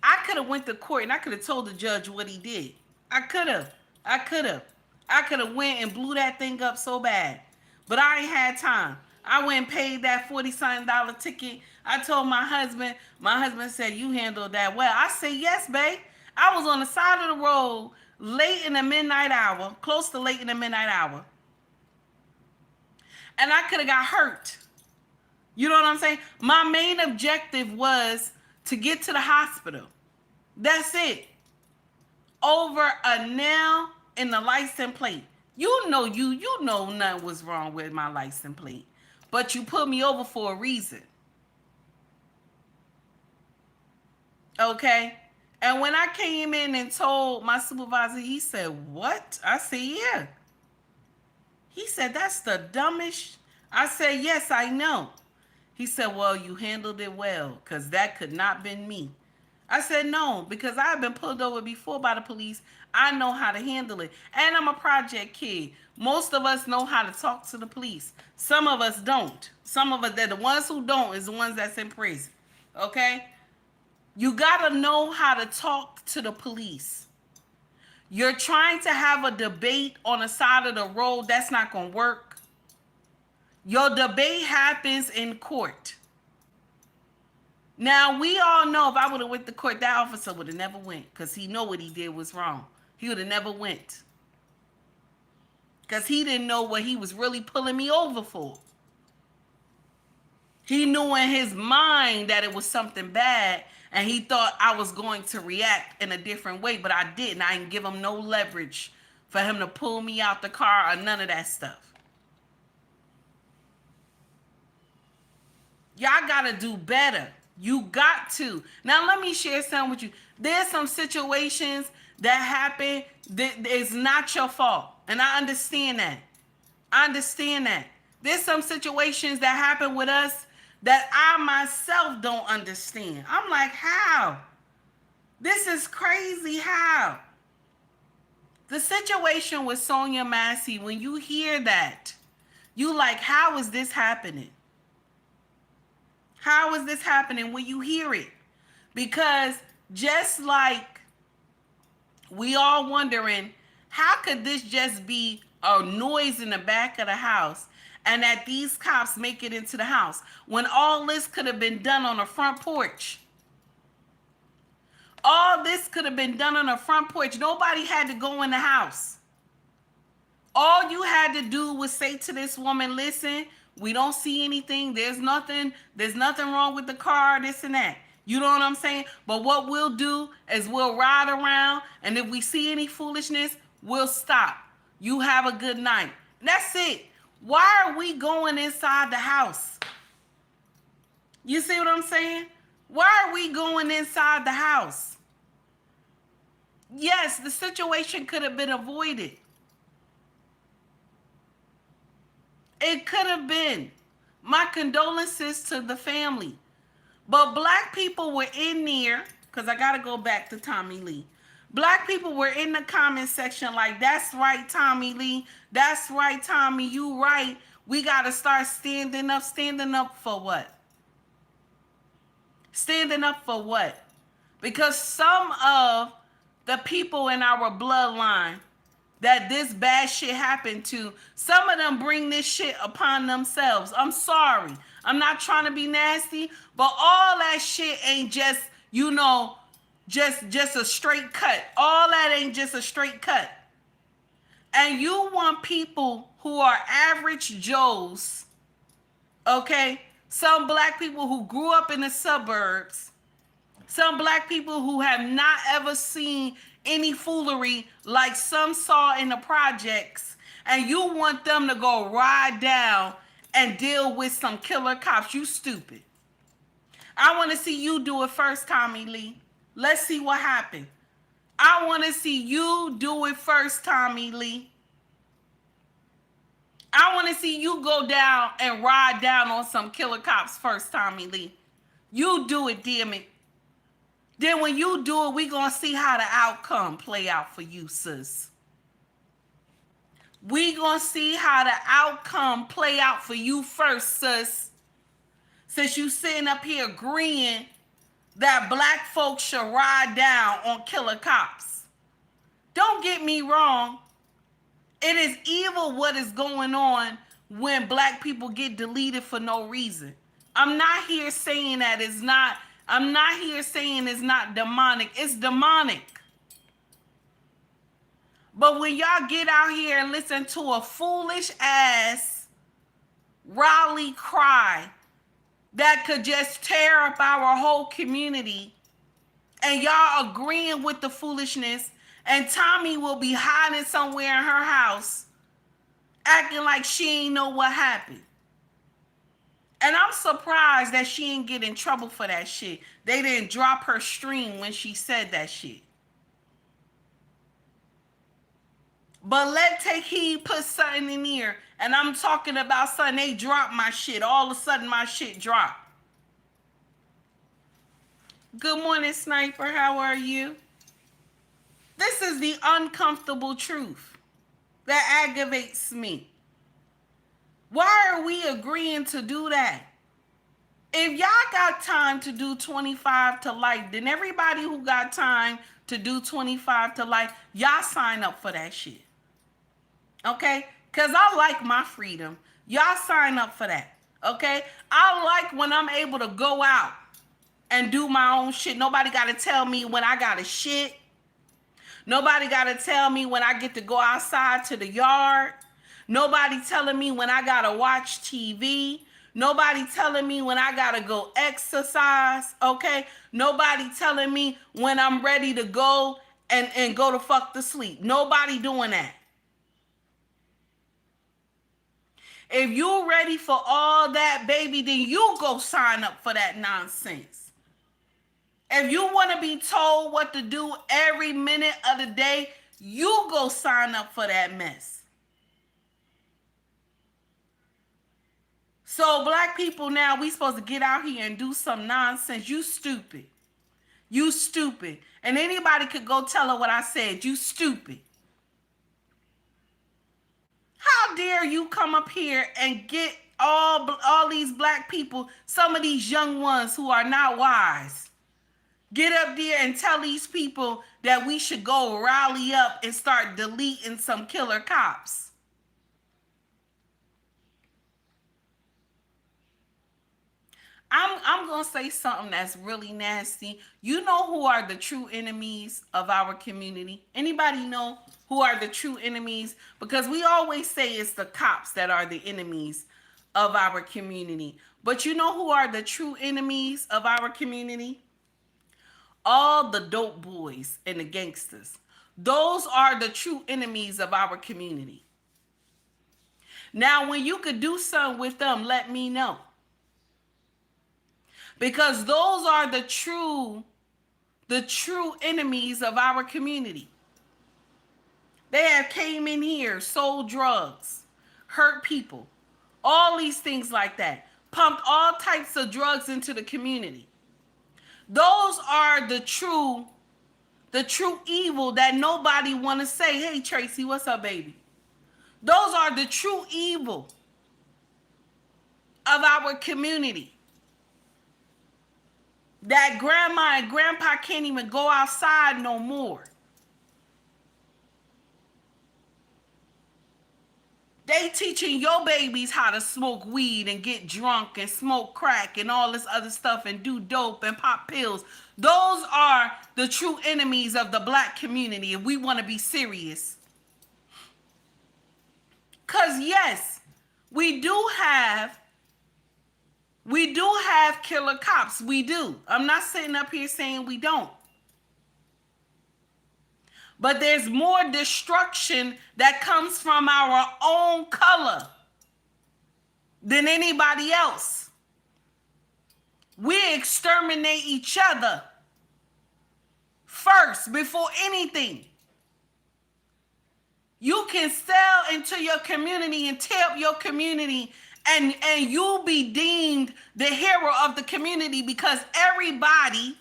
I could have went to court and I could have told the judge what he did. I could have went and blew that thing up so bad. But I ain't had time. I went and paid that $40-something ticket. I told my husband said, you handled that well. I said, yes, babe. I was on the side of the road late in the midnight hour, close to late in the midnight hour. And I could have got hurt. You know what I'm saying? My main objective was to get to the hospital. That's it. Over a nail in the license plate. You know nothing was wrong with my license plate. But you put me over for a reason. Okay? And when I came in and told my supervisor, he said, what? I said, yeah. He said, that's the dumbest. I said, yes, I know. He said, well, you handled it well, because that could not been me. I said, no, because I've been pulled over before by the police. I know how to handle it. And I'm a project kid. Most of us know how to talk to the police. Some of us don't. Some of us, they're the ones who don't is the ones that's in prison. Okay? You got to know how to talk to the police. You're trying to have a debate on the side of the road. That's not going to work. Your debate happens in court. Now, we all know if I would have went to court, that officer would have never went because he know what he did was wrong. He would have never went because he didn't know what he was really pulling me over for. He knew in his mind that it was something bad, and he thought I was going to react in a different way, but I didn't. I didn't give him no leverage for him to pull me out the car or none of that stuff. Y'all got to do better. You got to. Now, let me share something with you. There's some situations that happen that it's not your fault. And I understand that. I understand that. There's some situations that happen with us that I myself don't understand. I'm like, how? This is crazy. How? The situation with Sonia Massey, when you hear that, you like, how is this happening? How is this happening when you hear it? Because just like we all wondering, how could this just be a noise in the back of the house and that these cops make it into the house when all this could have been done on the front porch. All this could have been done on the front porch. Nobody had to go in the house. All you had to do was say to this woman, listen, we don't see anything. There's nothing wrong with the car, this and that. You know what I'm saying? But what we'll do is we'll ride around, and if we see any foolishness, we'll stop. You have a good night. That's it. Why are we going inside the house? You see what I'm saying? Why are we going inside the house? Yes, the situation could have been avoided. It could have been. My condolences to the family. But black people were in there, because I got to go back to Tommie Lee. Black people were in the comment section like, that's right, Tommie Lee. That's right, Tommie, you right. We got to start standing up. Standing up for what? Standing up for what? Because some of the people in our bloodline that this bad shit happened to, some of them bring this shit upon themselves. I'm sorry. I'm not trying to be nasty, but all that shit ain't just, you know, just a straight cut. All that ain't just a straight cut. And you want people who are average Joes, okay? Some black people who grew up in the suburbs, some black people who have not ever seen any foolery like some saw in the projects, and you want them to go ride down and deal with some killer cops. You stupid. I want to see you do it first, Tommie Lee. Let's see what happened. I want to see you do it first, Tommie Lee. I want to see you go down and ride down on some killer cops first, Tommie Lee. You do it, damn it. Then when you do it, we going to see how the outcome play out for you, sis. We going to see how the outcome play out for you first, sis. Since you sitting up here agreeing that black folks should ride down on killer cops. Don't get me wrong. It is evil what is going on when black people get deleted for no reason. I'm not here saying that it's not. I'm not here saying it's not demonic. It's demonic. But when y'all get out here and listen to a foolish ass rally cry that could just tear up our whole community, and y'all agreeing with the foolishness, and Tommie will be hiding somewhere in her house acting like she ain't know what happened. And I'm surprised that she ain't get in trouble for that shit. They didn't drop her stream when she said that shit. But let Take Heed put something in here, and I'm talking about something, they dropped my shit. All of a sudden, my shit dropped. Good morning, Sniper. How are you? This is the uncomfortable truth that aggravates me. Why are we agreeing to do that? If y'all got time to do 25 to life, then everybody who got time to do 25 to life, y'all sign up for that shit. Okay? Because I like my freedom. Y'all sign up for that. Okay? I like when I'm able to go out and do my own shit. Nobody got to tell me when I got to shit. Nobody got to tell me when I get to go outside to the yard. Nobody telling me when I got to watch TV. Nobody telling me when I got to go exercise, okay? Nobody telling me when I'm ready to go and go to fuck to sleep. Nobody doing that. If you ready for all that, baby, then you go sign up for that nonsense. If you want to be told what to do every minute of the day, you go sign up for that mess. So black people now, we supposed to get out here and do some nonsense. You stupid. You stupid. And anybody could go tell her what I said. You stupid. How dare you come up here and get all these black people, some of these young ones who are not wise, get up there and tell these people that we should go rally up and start deleting some killer cops. I'm going to say something that's really nasty. You know who are the true enemies of our community? Anybody know who are the true enemies? Because we always say it's the cops that are the enemies of our community. But you know who are the true enemies of our community? All the dope boys and the gangsters. Those are the true enemies of our community. Now, when you could do something with them, let me know. Because those are the true enemies of our community. They have came in here, sold drugs, hurt people, all these things like that, pumped all types of drugs into the community. Those are the true evil that nobody want to say. Hey, Tracy, what's up, baby? Those are the true evil of our community. That grandma and grandpa can't even go outside no more. They teaching your babies how to smoke weed and get drunk and smoke crack and all this other stuff and do dope and pop pills. Those are the true enemies of the black community if we want to be serious. Because yes, we do have killer cops. We do. I'm not sitting up here saying we don't. But there's more destruction that comes from our own color than anybody else. We exterminate each other first before anything. You can sell into your community and tear up your community and you'll be deemed the hero of the community because everybody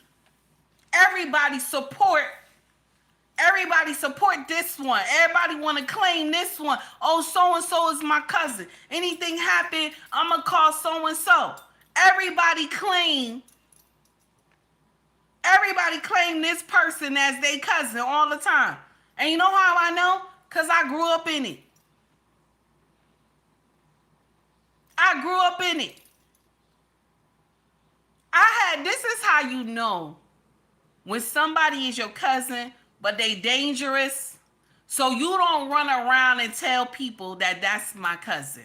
support this one. Everybody want to claim this one. Oh, so-and-so is my cousin. Anything happen, I'm going to call so-and-so. Everybody claim this person as their cousin all the time. And you know how I know? Because I grew up in it. This is how you know when somebody is your cousin, but they dangerous. So you don't run around and tell people that that's my cousin.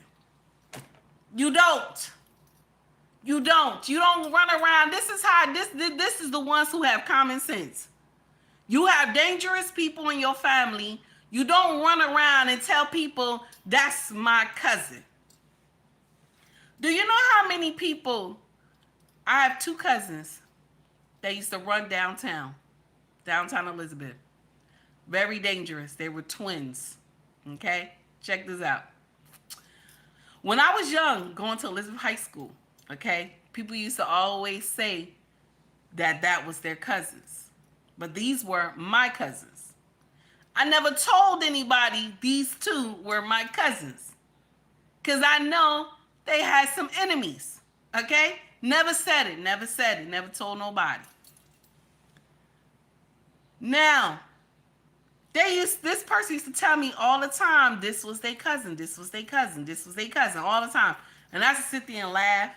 You don't. You don't run around. This is the ones who have common sense. You have dangerous people in your family. You don't run around and tell people that's my cousin. Do you know how many people? I have 2 cousins. They used to run downtown Elizabeth. Very dangerous. They were twins. Okay? Check this out. When I was young, going to Elizabeth High School, okay, people used to always say that was their cousins. But these were my cousins. I never told anybody these 2 were my cousins. Because I know they had some enemies. Okay? Never said it. Never told nobody. Now, this person used to tell me all the time, this was their cousin, all the time. And I just sit there and laugh.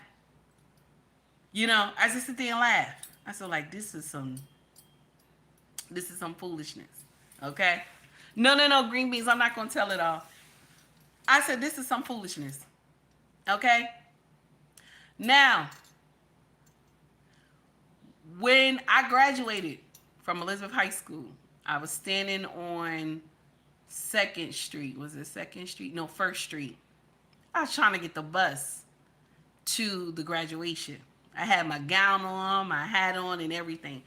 I said, like, this is some foolishness. Okay? No, green beans, I'm not going to tell it all. I said, this is some foolishness. Okay? Now, when I graduated from Elizabeth High School, I was standing on 2nd Street. Was it 2nd Street? No, 1st Street. I was trying to get the bus to the graduation. I had my gown on, my hat on, and everything.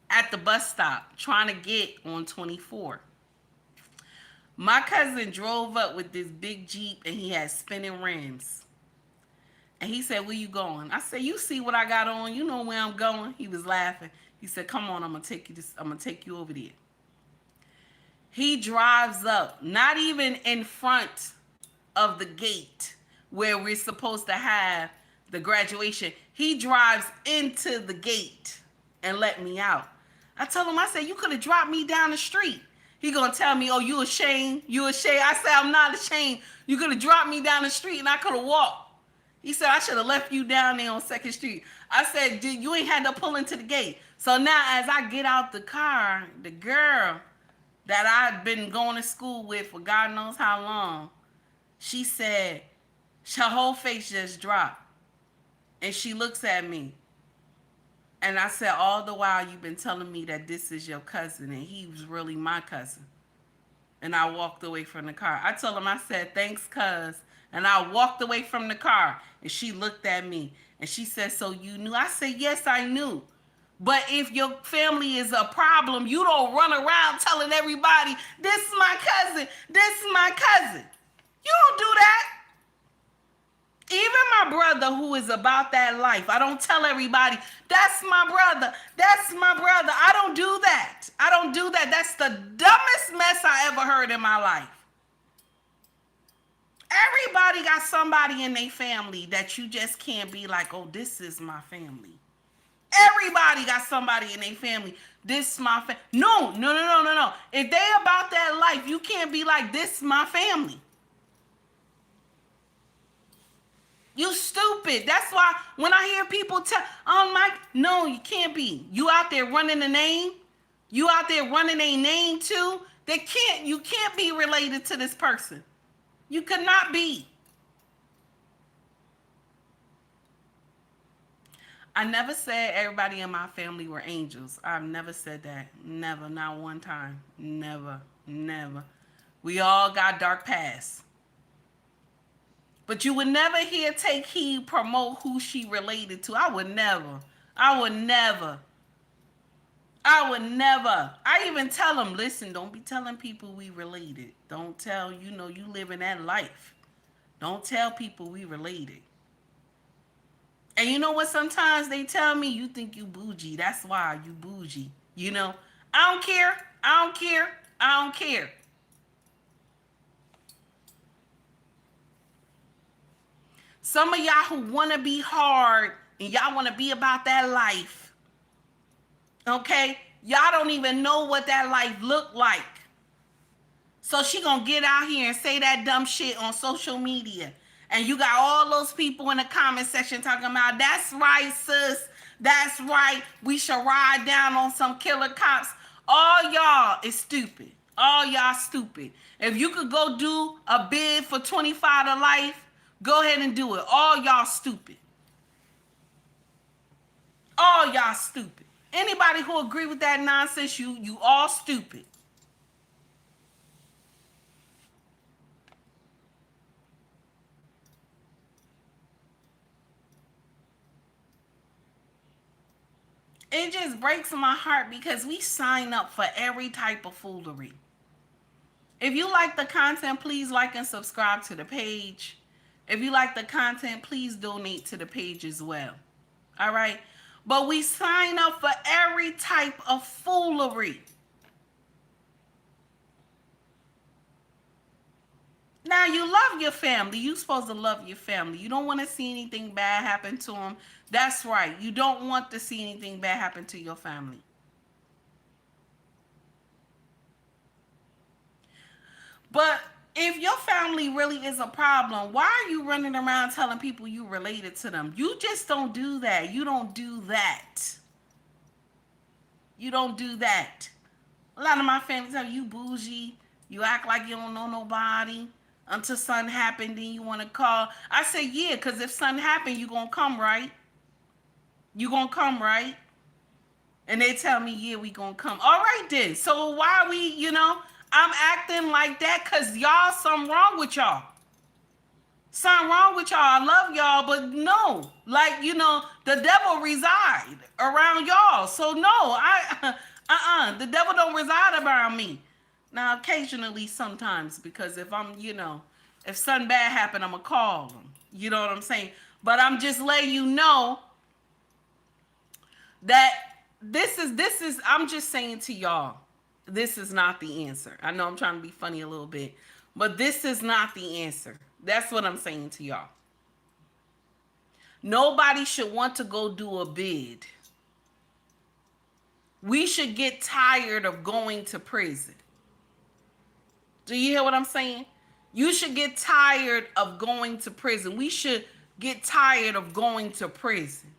At the bus stop, trying to get on 24. My cousin drove up with this big Jeep, and he had spinning rims. And he said, where you going? I said, you see what I got on? You know where I'm going. He was laughing. He said, come on, I'm gonna take you over there. He drives up, not even in front of the gate where we're supposed to have the graduation. He drives into the gate and let me out. I told him, I said, you could have dropped me down the street. He gonna tell me, oh, you ashamed? You ashamed? I said, I'm not ashamed. You could have dropped me down the street and I could have walked. He said, I should have left you down there on 2nd Street. I said, dude, you ain't had to pull into the gate. So now as I get out the car, the girl that I'd been going to school with for God knows how long, she said, her whole face just dropped. And she looks at me. And I said, all the while you've been telling me that this is your cousin and he was really my cousin. And I walked away from the car. I told him, I said, thanks, cuz. And I walked away from the car. And she looked at me. And she said, so you knew? I said, yes, I knew. But if your family is a problem, you don't run around telling everybody, this is my cousin, this is my cousin. You don't do that. Even my brother who is about that life, I don't tell everybody, that's my brother, that's my brother. I don't do that. I don't do that. That's the dumbest mess I ever heard in my life. Everybody got somebody in their family that you just can't be like, oh, this is my family. Everybody got somebody in their family. This is my family. No. If they about that life, you can't be like, this is my family. You stupid. That's why when I hear people tell, oh my, no, you can't be. You out there running a name. You out there running a name too. You can't be related to this person. You could not be. I never said everybody in my family were angels. I've never said that. Never, not one time. Never. We all got dark pasts. But you would never hear Take Heed promote who she related to. I would never. I even tell them, listen, don't be telling people we related. Don't tell, you living that life. Don't tell people we related. And you know what? Sometimes they tell me, you think you bougie. That's why you bougie. I don't care. Some of y'all who want to be hard and y'all want to be about that life, okay? Y'all don't even know what that life looked like. So she gonna get out here and say that dumb shit on social media. And you got all those people in the comment section talking about, that's right, sis. That's right. We should ride down on some killer cops. All y'all is stupid. All y'all stupid. If you could go do a bid for 25 to life, go ahead and do it. All y'all stupid. All y'all stupid. Anybody who agree with that nonsense, you all stupid. It just breaks my heart because we sign up for every type of foolery. If you like the content, please like and subscribe to the page. If you like the content, please donate to the page as well. All right? But we sign up for every type of foolery. Now, you love your family. You're supposed to love your family. You don't want to see anything bad happen to them. That's right. You don't want to see anything bad happen to your family. But if your family really is a problem, why are you running around telling people you related to them? You just don't do that. You don't do that. You don't do that. A lot of my family tell you bougie. You act like you don't know nobody. Until something happened, then you want to call. I say, yeah, because if something happened, you going to come, right? You going to come, right? And they tell me, yeah, we going to come. All right, then. So why we, I'm acting like that because y'all, something wrong with y'all. Something wrong with y'all. I love y'all, but no. Like, the devil reside around y'all. So no, the devil don't reside around me. Now, occasionally, sometimes, because if I'm, if something bad happened, I'm going to call them. You know what I'm saying? But I'm just letting you know that this is, I'm just saying to y'all, this is not the answer. I know I'm trying to be funny a little bit, but this is not the answer. That's what I'm saying to y'all. Nobody should want to go do a bid. We should get tired of going to prison. Do you hear what I'm saying? You should get tired of going to prison. We should get tired of going to prison.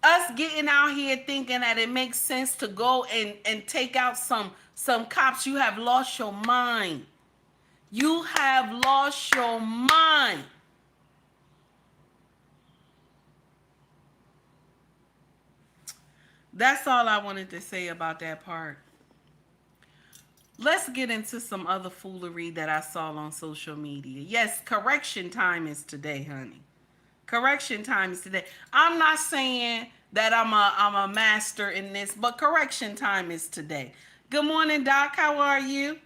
Us getting out here thinking that it makes sense to go and take out some cops, you have lost your mind. You have lost your mind. That's all I wanted to say about that part. Let's get into some other foolery that I saw on social media. Yes, correction time is today, honey. Correction time is today. I'm not saying that I'm a master in this, but correction time is today. Good morning, Doc. How are you?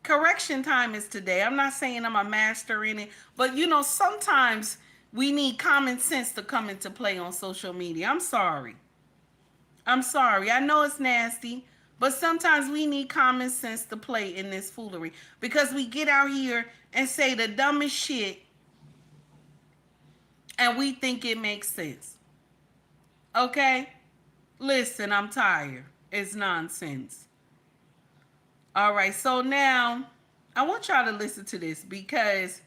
Correction time is today. I'm not saying I'm a master in it, but you know, sometimes we need common sense to come into play on social media. I'm sorry. I'm sorry. I know it's nasty, but sometimes we need common sense to play in this foolery because we get out here and say the dumbest shit and we think it makes sense. Okay? Listen, I'm tired. It's nonsense. All right, so now I want y'all to listen to this because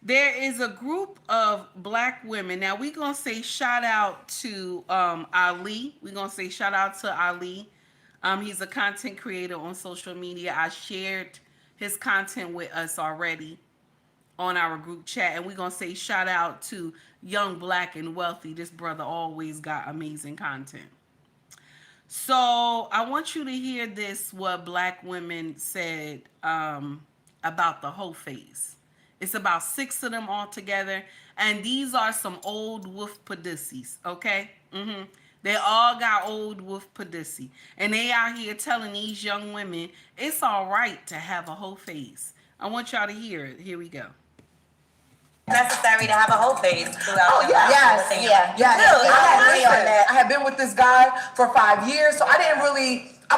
there is a group of black women. Now we're gonna say shout out to Ali. We're gonna say shout out to Ali. He's a content creator on social media. I shared his content with us already on our group chat, and we're gonna say shout out to Young Black and Wealthy. This brother always got amazing content. So I want you to hear this, what black women said about the whole phase. It's about 6 of them all together. And these are some old wolf padussies, okay? They all got old wolf padussy. And they out here telling these young women it's all right to have a whole phase. I want y'all to hear it. Here we go. Necessary to have a whole phase throughout. Oh yeah, yes, yeah. I agree on that. I had been with this guy for 5 years, so I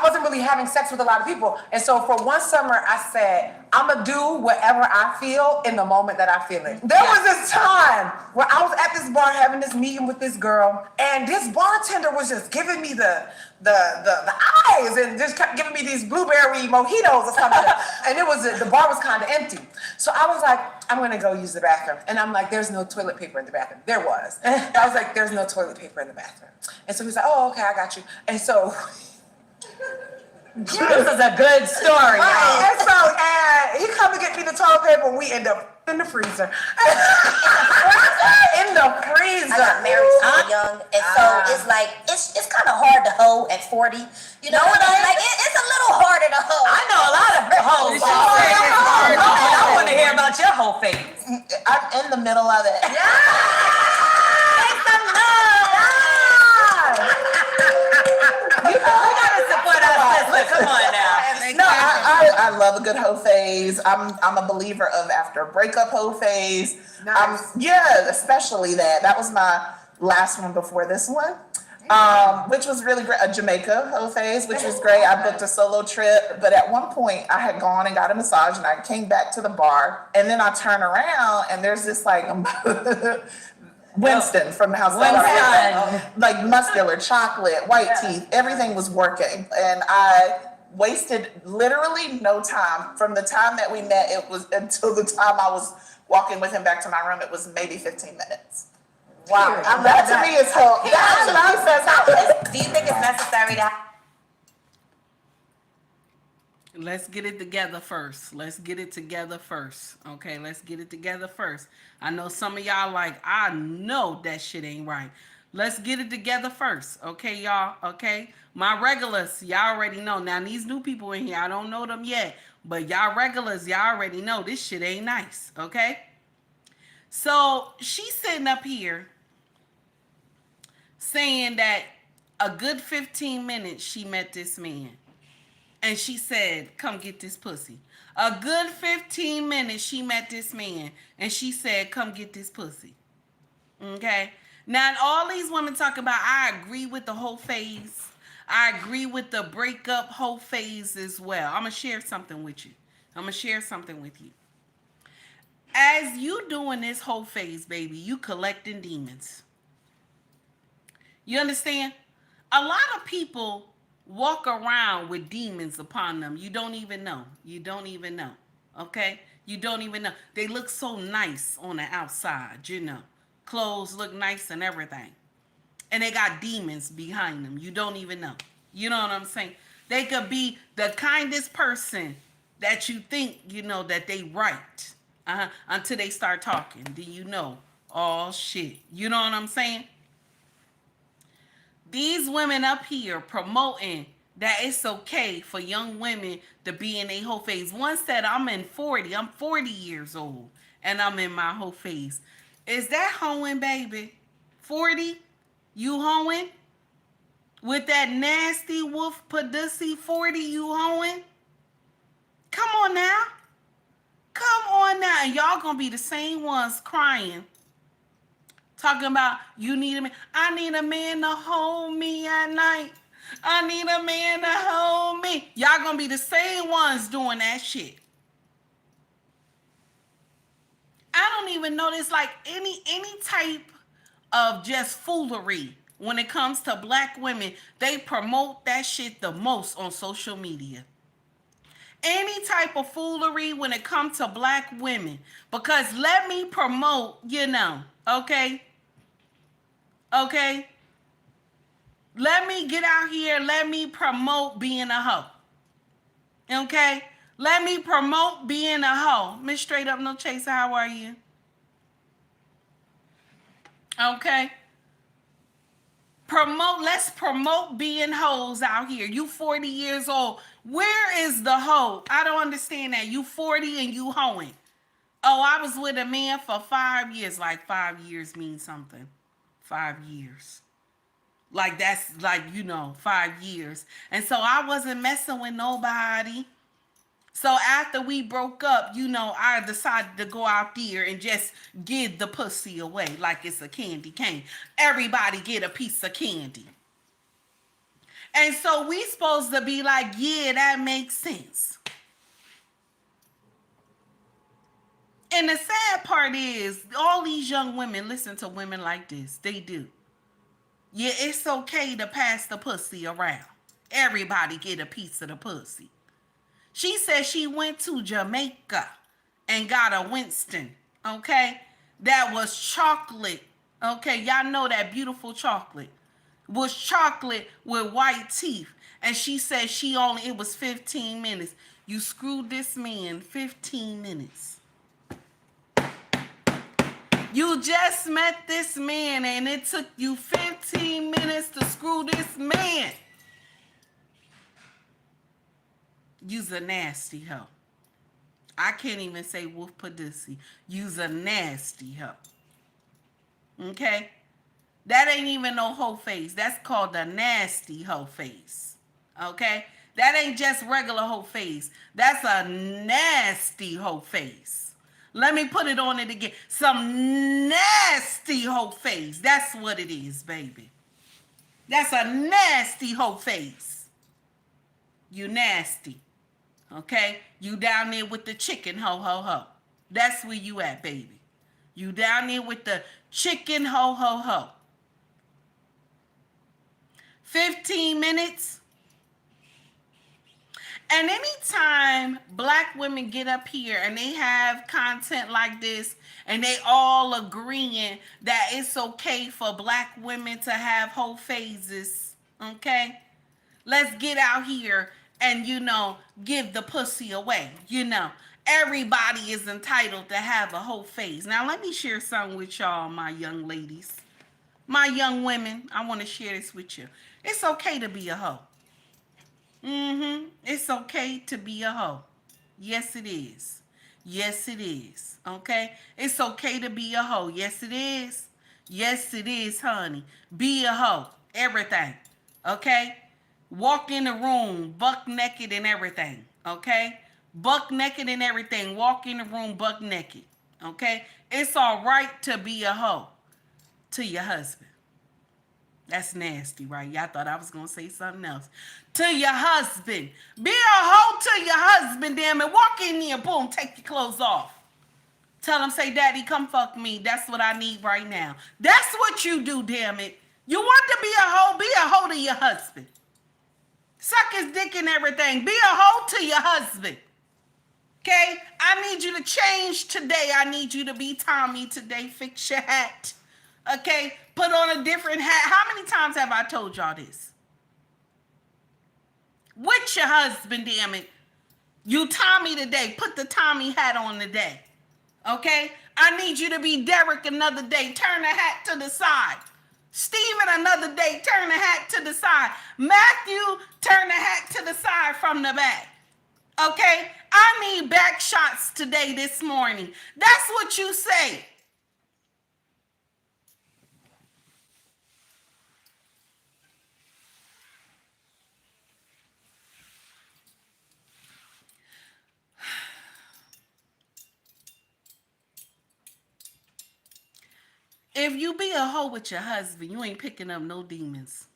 wasn't really having sex with a lot of people. And so for one summer, I said, I'm gonna do whatever I feel in the moment that I feel it. There was this time where I was at this bar having this meeting with this girl, and this bartender was just giving me the eyes and just kept giving me these blueberry mojitos or something. And the bar was kind of empty. So I was like, I'm gonna go use the bathroom. And I'm like, there's no toilet paper in the bathroom. There was. I was like, there's no toilet paper in the bathroom. And so he's like, oh, okay, I got you. And so this is a good story. Right. And so he come to get me the toilet paper, and we end up in the freezer. In the freezer. I got married so young, and so it's like it's kind of hard to hoe at 40. You know what I mean? Like it's a little harder to hoe. I know a lot of hoes. I want to hear about your whole phase. I'm in the middle of it. Yeah. Make some noise. You gotta support our sister. Come on now. No, I love a good hoe phase. I'm a believer of after a breakup hoe phase. Nice. Yeah, especially that. That was my last one before this one. Which was really great. A Jamaica hoe phase, which was great. I booked a solo trip, but at one point I had gone and got a massage, and I came back to the bar, and then I turn around and there's this like Winston from the house, like muscular, chocolate, white teeth, everything was working, and I wasted literally no time. From the time that we met, it was until the time I was walking with him back to my room, it was maybe 15 minutes. Wow, that to me is hope. Do you think it's necessary to? Let's get it together first. Let's get it together first. Okay, let's get it together first. I know some of y'all like, I know that shit ain't right. Let's get it together first. Okay, y'all? Okay? My regulars, y'all already know. Now, these new people in here, I don't know them yet. But y'all regulars, y'all already know this shit ain't nice. Okay? So, she's sitting up here saying that a good 15 minutes she met this man. And she said, come get this pussy. A good 15 minutes she met this man. And she said, come get this pussy. Okay? Now, all these women talk about, I agree with the whole phase. I agree with the breakup whole phase as well. I'm going to share something with you. As you doing this whole phase, baby, you collecting demons. You understand? A lot of people walk around with demons upon them. You don't even know. Okay? You don't even know. They look so nice on the outside, you know. Clothes look nice and everything. And they got demons behind them. You don't even know. You know what I'm saying? They could be the kindest person that you think, you know, that they right. Until they start talking. Do you know? Oh, shit. You know what I'm saying? These women up here promoting that it's okay for young women to be in a whole phase. One said, I'm 40 years old, and I'm in my whole phase. Is that hoeing, baby? 40? You hoeing? With that nasty wolf pussy 40, you hoeing? Come on now. Come on now. And y'all gonna be the same ones crying. Talking about you need a man. I need a man to hold me at night. I need a man to hold me. Y'all gonna be the same ones doing that shit. I don't even know this like any type of just foolery when it comes to black women. They promote that shit the most on social media. Any type of foolery when it comes to black women. Because let me promote, you know, okay? Okay? Let me get out here. Let me promote being a hoe. Okay? Let me promote being a hoe. Miss Straight Up No Chaser, how are you? Okay? Let's promote being hoes out here. You 40 years old. Where is the hoe? I don't understand that. You 40 and you hoeing. Oh, I was with a man for 5 years. Like 5 years means something. 5 years. Like that's like, you know, 5 years. And so I wasn't messing with nobody. So after we broke up, you know, I decided to go out there and just give the pussy away like it's a candy cane. Everybody get a piece of candy. And so we supposed to be like, yeah, that makes sense. And the sad part is, all these young women listen to women like this. They do. Yeah, it's okay to pass the pussy around. Everybody get a piece of the pussy. She said she went to Jamaica and got a Winston, okay? That was chocolate, okay? Y'all know that beautiful chocolate. Was chocolate with white teeth. And she said it was 15 minutes. You screwed this man 15 minutes. You just met this man and it took you 15 minutes to screw this man. You's a nasty hoe. I can't even say wolf pussy. You's a nasty hoe. Okay? That ain't even no hoe face. That's called the nasty hoe face. Okay? That ain't just regular hoe face. That's a nasty hoe face. Let me put it on it again. Some nasty hoe face. That's what it is, baby. That's a nasty hoe face. You nasty. Okay? You down there with the chicken ho ho ho. That's where you at, baby. You down there with the chicken ho ho ho. 15 minutes. And anytime black women get up here and they have content like this and they all agreeing that it's okay for black women to have whole phases, okay? Let's get out here and, you know, give the pussy away. You know, everybody is entitled to have a whole phase. Now, let me share something with y'all, my young ladies. My young women, I want to share this with you. It's okay to be a hoe. It's okay to be a hoe. Yes, it is. Yes, it is. Okay? It's okay to be a hoe. Yes, it is. Yes, it is, honey. Be a hoe. Everything. Okay? Walk in the room, buck naked and everything. Okay? Buck naked and everything. Walk in the room, buck naked. Okay? It's all right to be a hoe to your husband. That's nasty, right? Y'all thought I was going to say something else. To your husband. Be a hoe to your husband, damn it. Walk in there, boom, take your clothes off. Tell him, say, Daddy, come fuck me. That's what I need right now. That's what you do, damn it. You want to be a hoe to your husband. Suck his dick and everything. Be a hoe to your husband. Okay? I need you to change today. I need you to be Tommie today. Fix your hat. Okay? Put on a different hat. How many times have I told y'all this? With your husband, damn it. You Tommie today. Put the Tommie hat on today. Okay? I need you to be Derek another day. Turn the hat to the side. Stephen another day. Turn the hat to the side. Matthew, turn the hat to the side from the back. Okay? I need back shots today, this morning. That's what you say. If you be a hoe with your husband, you ain't picking up no demons.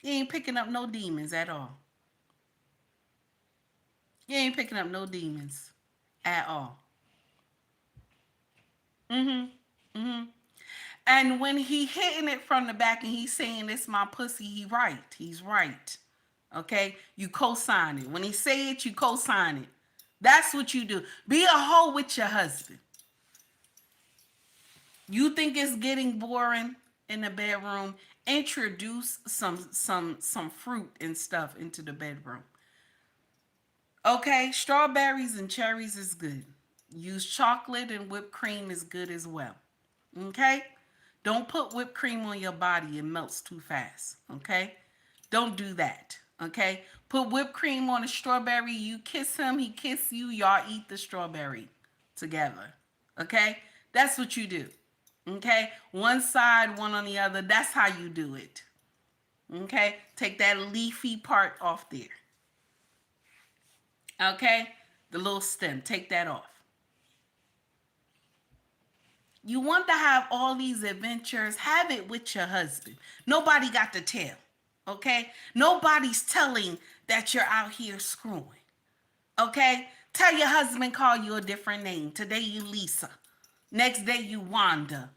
You ain't picking up no demons at all. You ain't picking up no demons at all. And when he hitting it from the back and he's saying it's my pussy, he right. He's right. Okay? You co-sign it. When he say it, you co-sign it. That's what you do. Be a hoe with your husband. You think it's getting boring in the bedroom? Introduce some fruit and stuff into the bedroom. Okay? Strawberries and cherries is good. Use chocolate and whipped cream is good as well. Okay? Don't put whipped cream on your body. It melts too fast. Okay? Don't do that. Okay? Put whipped cream on a strawberry. You kiss him. He kiss you. Y'all eat the strawberry together. Okay? That's what you do. Okay? One side, one on the other. That's how you do it. Okay? Take that leafy part off there. Okay? The little stem. Take that off. You want to have all these adventures, have it with your husband. Nobody got to tell, okay? Nobody's telling that you're out here screwing, okay? Tell your husband call you a different name. Today you Lisa. Next day you Wanda.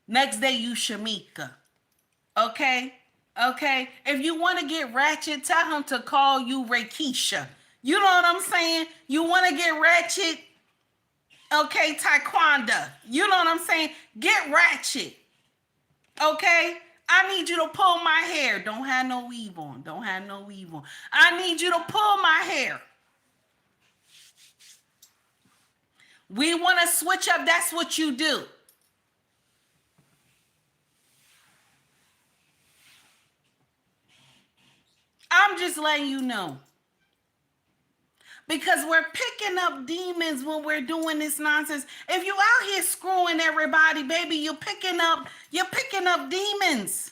Next day you Shamika, okay? Okay? If you want to get ratchet, tell him to call you Rakeisha. You know what I'm saying? You want to get ratchet? Okay, taekwondo. You know what I'm saying? Get ratchet. Okay? I need you to pull my hair. Don't have no weave on. Don't have no weave on. I need you to pull my hair. We want to switch up. That's what you do. I'm just letting you know. Because we're picking up demons when we're doing this nonsense. If you out here screwing everybody, baby, you're picking up demons.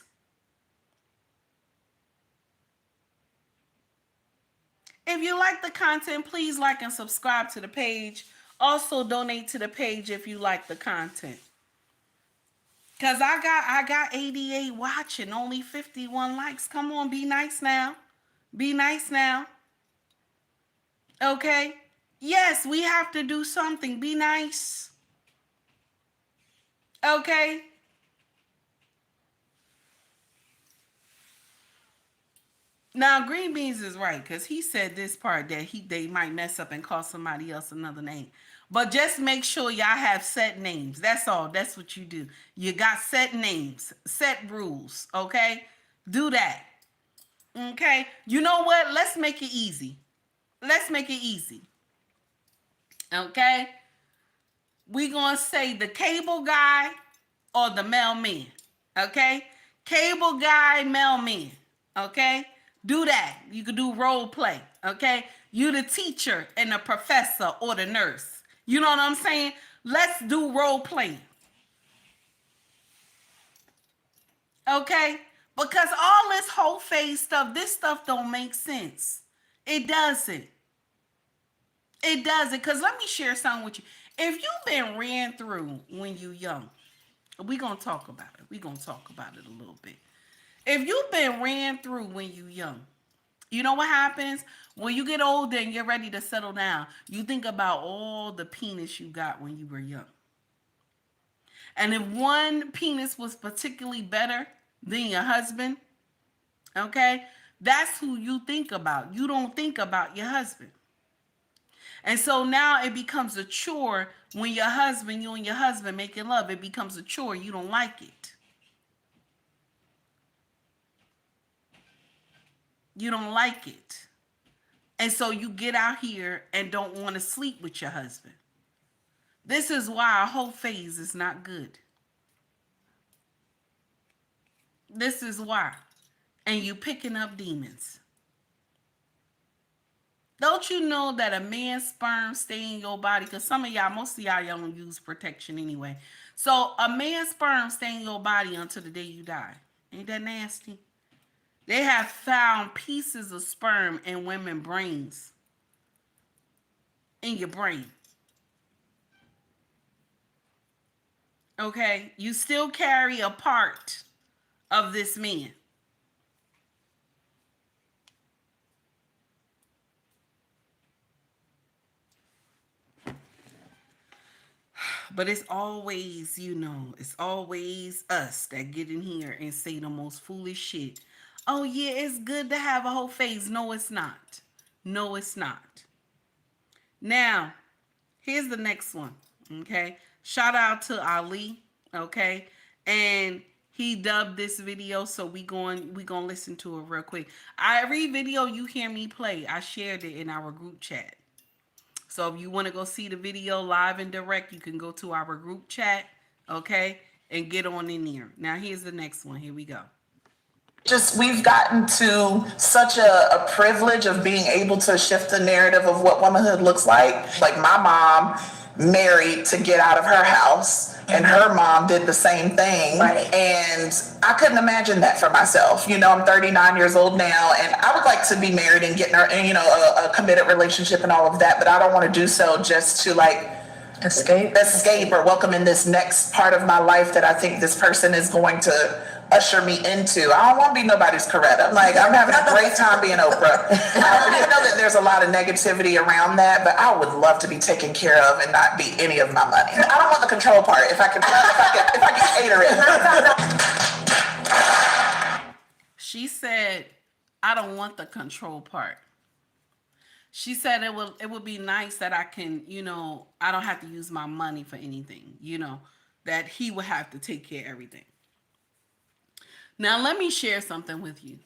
If you like the content, please like and subscribe to the page. Also donate to the page if you like the content. Cause I got 88 watching, only 51 likes. Come on, be nice now. Be nice now. Okay? Yes, we have to do something. Be nice. Okay? Now, Green Beans is right, because he said this part that they might mess up and call somebody else another name. But just make sure y'all have set names. That's all. That's what you do. You got set names, set rules, okay? Do that. Okay? You know what? Let's make it easy. Let's make it easy. Okay? We gonna say the cable guy or the mailman. Okay? Cable guy, mailman. Okay? Do that. You could do role play. Okay? You the teacher and the professor or the nurse. You know what I'm saying? Let's do role play. Okay? Because all this whole phase stuff, this stuff don't make sense. It doesn't. It doesn't. Because let me share something with you. If you've been ran through when you young, we're going to talk about it. We're going to talk about it a little bit. If you've been ran through when you young, you know what happens? When you get older and you're ready to settle down, you think about all the penis you got when you were young. And if one penis was particularly better than your husband, okay, that's who you think about. You don't think about your husband. And so now it becomes a chore when you and your husband making love. It becomes a chore. You don't like it. You don't like it. And so you get out here and don't want to sleep with your husband. This is why a whole phase is not good. This is why. And you picking up demons. Don't you know that a man's sperm stay in your body? Because most of y'all don't use protection anyway. So a man's sperm stay in your body until the day you die. Ain't that nasty? They have found pieces of sperm in women's brains. In your brain. Okay? You still carry a part of this man. But it's always, it's always us that get in here and say the most foolish shit. Oh, yeah, it's good to have a whole phase. No, it's not. No, it's not. Now, here's the next one, okay? Shout out to Ali, okay? And he dubbed this video, so we gonna listen to it real quick. Every video you hear me play, I shared it in our group chat. So if you want to go see the video live and direct, you can go to our group chat, okay, and get on in there. Now, here's the next one. Here we go. We've gotten to such a privilege of being able to shift the narrative of what womanhood looks like. Like, my mom married to get out of her house, and her mom did the same thing. Right. And I couldn't imagine that for myself. I'm 39 years old now, and I would like to be married and get a committed relationship and all of that, but I don't want to do so just to escape or welcome in this next part of my life that I think this person is going to usher me into. I don't want to be nobody's Coretta. I'm having a great time being Oprah. I know that there's a lot of negativity around that, but I would love to be taken care of and not be any of my money. I don't want the control part. If I can cater it. She said, I don't want the control part. She said it would be nice that I can, I don't have to use my money for anything, that he would have to take care of everything. Now, let me share something with you.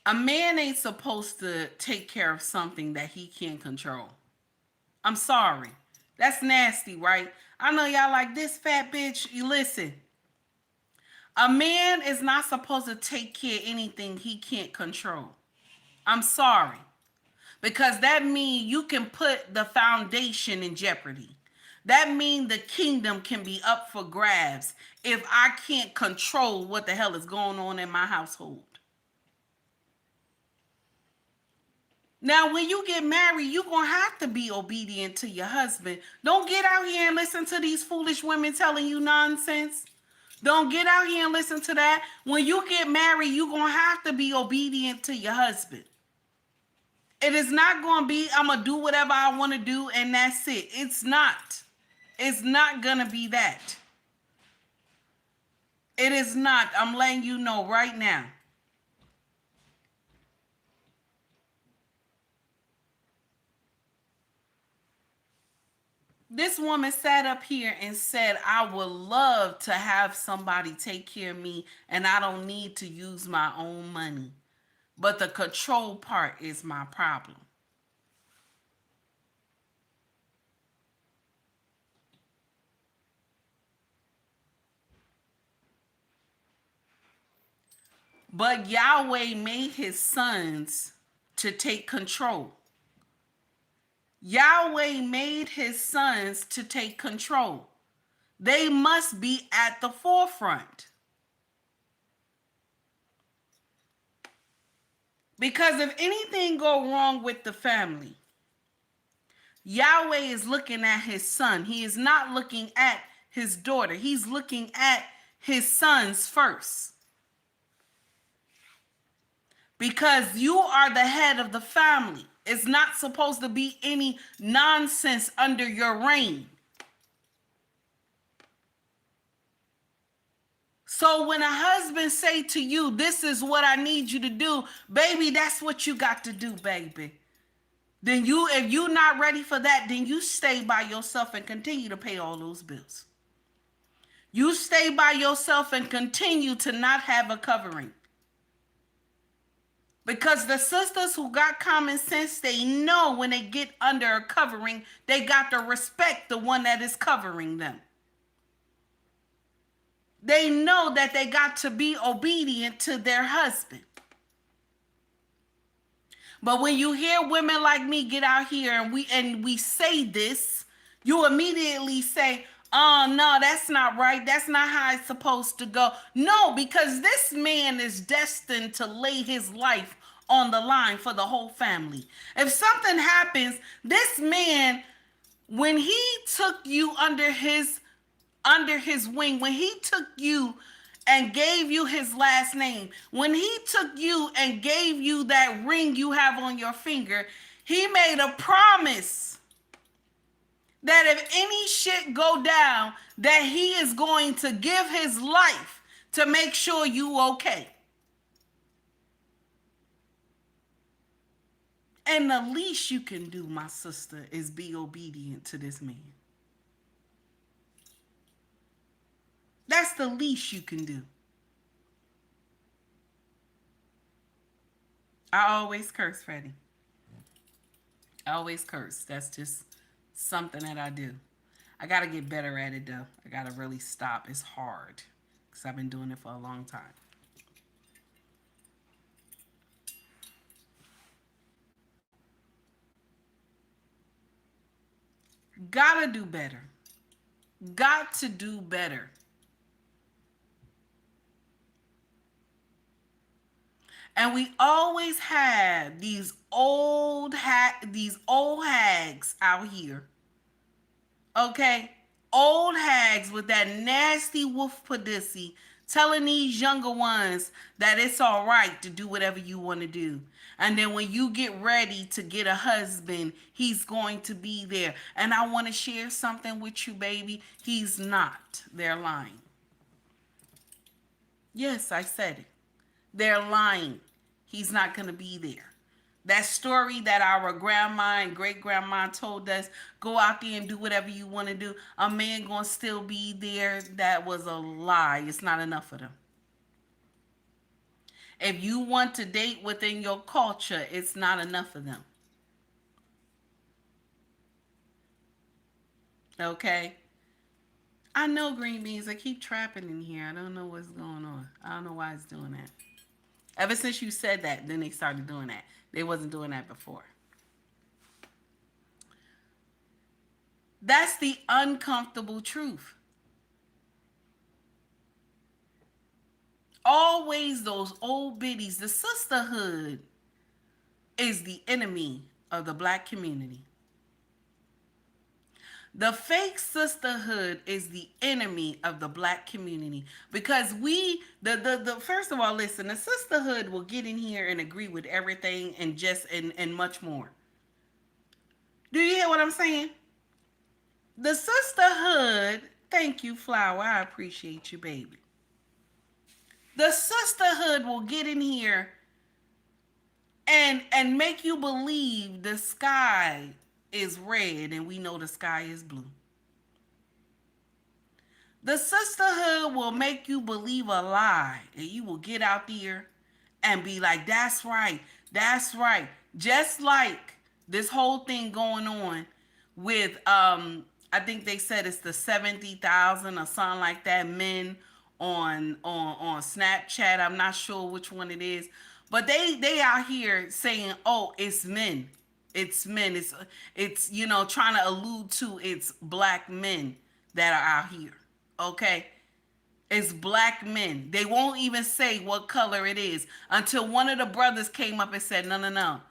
A man ain't supposed to take care of something that he can't control. I'm sorry. That's nasty, right? I know y'all like this fat bitch. You listen. A man is not supposed to take care of anything he can't control. I'm sorry. Because that means you can put the foundation in jeopardy. That means the kingdom can be up for grabs if I can't control what the hell is going on in my household. Now, when you get married, you're going to have to be obedient to your husband. Don't get out here and listen to these foolish women telling you nonsense. Don't get out here and listen to that. When you get married, you're going to have to be obedient to your husband. It is not going to be, I'm going to do whatever I want to do and that's it. It's not. It's not going to be that. It is not. I'm letting you know right now. This woman sat up here and said, I would love to have somebody take care of me and I don't need to use my own money. But the control part is my problem. But Yahweh made his sons to take control. Yahweh made his sons to take control. They must be at the forefront. Because if anything go wrong with the family, Yahweh is looking at his son. He is not looking at his daughter. He's looking at his sons first. Because you are the head of the family. It's not supposed to be any nonsense under your reign. So when a husband say to you, this is what I need you to do, baby, that's what you got to do, baby. then if you're not ready for that, then you stay by yourself and continue to pay all those bills. You stay by yourself and continue to not have a covering. Because the sisters who got common sense, they know when they get under a covering, they got to respect the one that is covering them. They know that they got to be obedient to their husband. But when you hear women like me get out here and we say this, you immediately say, oh, no, that's not right. That's not how it's supposed to go. No, because this man is destined to lay his life on the line for the whole family. If something happens, this man, when he took you under his wing, when he took you and gave you his last name, when he took you and gave you that ring you have on your finger, he made a promise that if any shit go down, that he is going to give his life to make sure you okay. And the least you can do, my sister, is be obedient to this man. That's the least you can do. I always curse, Freddie. I always curse. That's just something that I do. I got to get better at it, though. I got to really stop. It's hard because I've been doing it for a long time. Gotta do better. Got to do better. And we always have these old hags out here. Okay? Old hags with that nasty wolf pussy telling these younger ones that it's all right to do whatever you want to do. And then when you get ready to get a husband, he's going to be there. And I want to share something with you, baby. He's not. They're lying. Yes, I said it. They're lying. He's not going to be there. That story that our grandma and great-grandma told us, go out there and do whatever you want to do, a man going to still be there, that was a lie. It's not enough of them. If you want to date within your culture, it's not enough of them. Okay? I know green beans. I keep trapping in here. I don't know what's going on. I don't know why it's doing that. Ever since you said that, then they started doing that. They wasn't doing that before. That's the uncomfortable truth. Always those old biddies. The sisterhood is the enemy of the black community. The fake sisterhood is the enemy of the black community because first of all, listen, the sisterhood will get in here and agree with everything and much more. Do you hear what I'm saying? The sisterhood, thank you, Flower. I appreciate you, baby. The sisterhood will get in here and make you believe the sky is red and we know the sky is blue. The sisterhood will make you believe a lie and you will get out there and be like, that's right, that's right. Just like this whole thing going on with, I think they said it's the 70,000 or something like that men on Snapchat. I'm not sure which one it is, but they out here saying, oh, it's men. It's men. It's trying to allude to it's black men that are out here. Okay? It's black men. They won't even say what color it is until one of the brothers came up and said, no.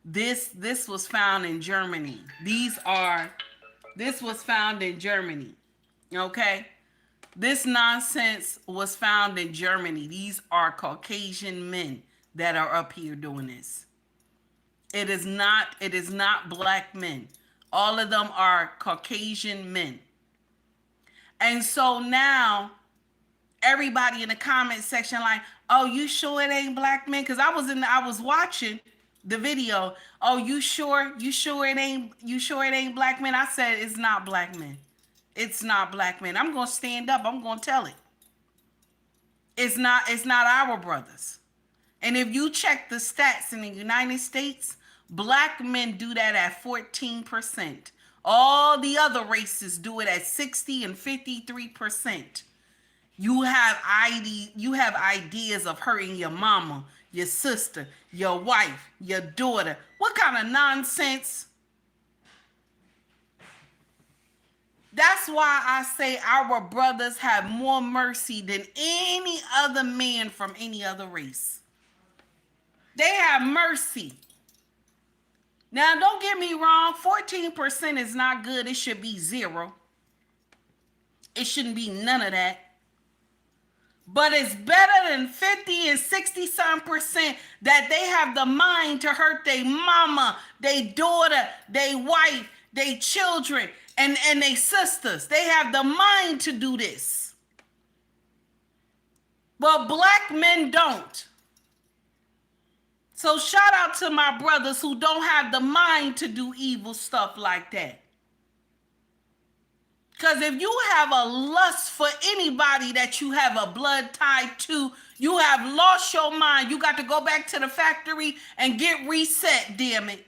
This was found in Germany. This was found in Germany. Okay? This nonsense was found in Germany. These are Caucasian men that are up here doing this. It is not black men. All of them are Caucasian men. And so now everybody in the comment section like, oh, you sure it ain't black men? Because I was watching the video. Oh, you sure? You sure it ain't? You sure it ain't black men? I said it's not black men. It's not black men. I'm gonna stand up. I'm gonna tell it. It's not. It's not our brothers. And if you check the stats in the United States, black men do that at 14%. All the other races do it at 60 and 53%. You have ideas of hurting your mama, your sister, your wife, your daughter. What kind of nonsense? That's why I say our brothers have more mercy than any other man from any other race. They have mercy. Now, don't get me wrong, 14% is not good. It should be 0. It shouldn't be none of that. But it's better than 50 and 60-some% that they have the mind to hurt their mama, their daughter, their wife, their children, and their sisters. They have the mind to do this. But black men don't. So shout out to my brothers who don't have the mind to do evil stuff like that. Because if you have a lust for anybody that you have a blood tie to, you have lost your mind. You got to go back to the factory and get reset, damn it.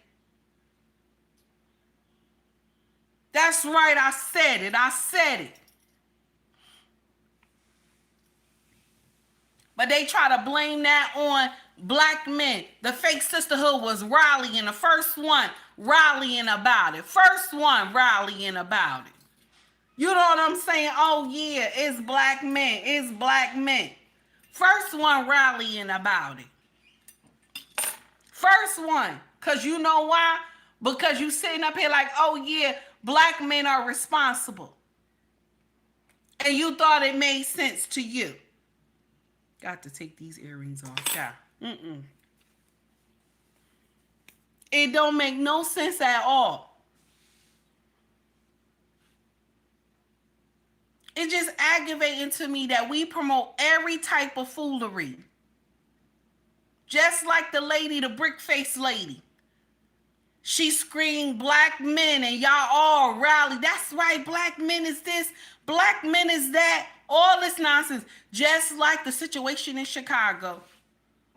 That's right, I said it. I said it. But they try to blame that on black men. The fake sisterhood was rallying. The first one rallying about it. First one rallying about it. You know what I'm saying? Oh, yeah, it's black men. It's black men. First one rallying about it. First one. Because you know why? Because you sitting up here like, oh, yeah, black men are responsible. And you thought it made sense to you. Got to take these earrings off, child. It don't make no sense at all. It's just aggravating to me that we promote every type of foolery. Just like the lady, the brick-faced lady. She screamed black men and y'all all rally. That's right, black men is this, black men is that. All this nonsense. Just like the situation in Chicago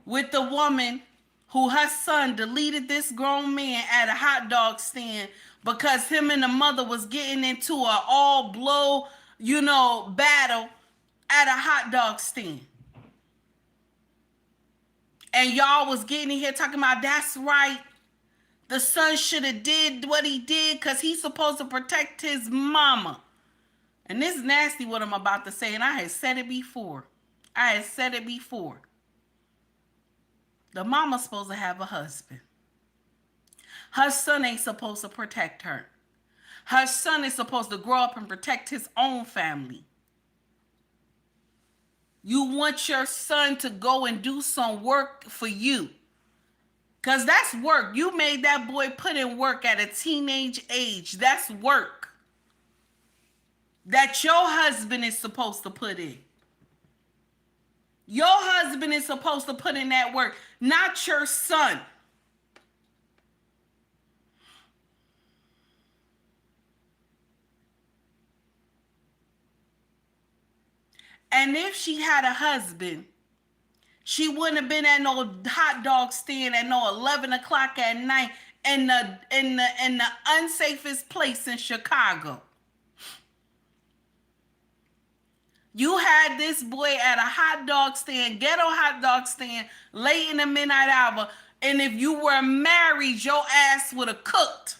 with the woman who her son deleted this grown man at a hot dog stand because him and the mother was getting into a all blow, battle at a hot dog stand. And y'all was getting in here talking about, that's right, the son should have did what he did because he's supposed to protect his mama. And this is nasty what I'm about to say, and I had said it before. The mama's supposed to have a husband. Her son ain't supposed to protect her. Her son is supposed to grow up and protect his own family. You want your son to go and do some work for you. Because that's work. You made that boy put in work at a teenage age. That's work that your husband is supposed to put in. Your husband is supposed to put in that work, not your son. And if she had a husband, she wouldn't have been at no hot dog stand at no 11 o'clock at night in the unsafest place in Chicago. You had this boy at a hot dog stand, ghetto hot dog stand, late in the midnight hour, and if you were married, your ass would have cooked.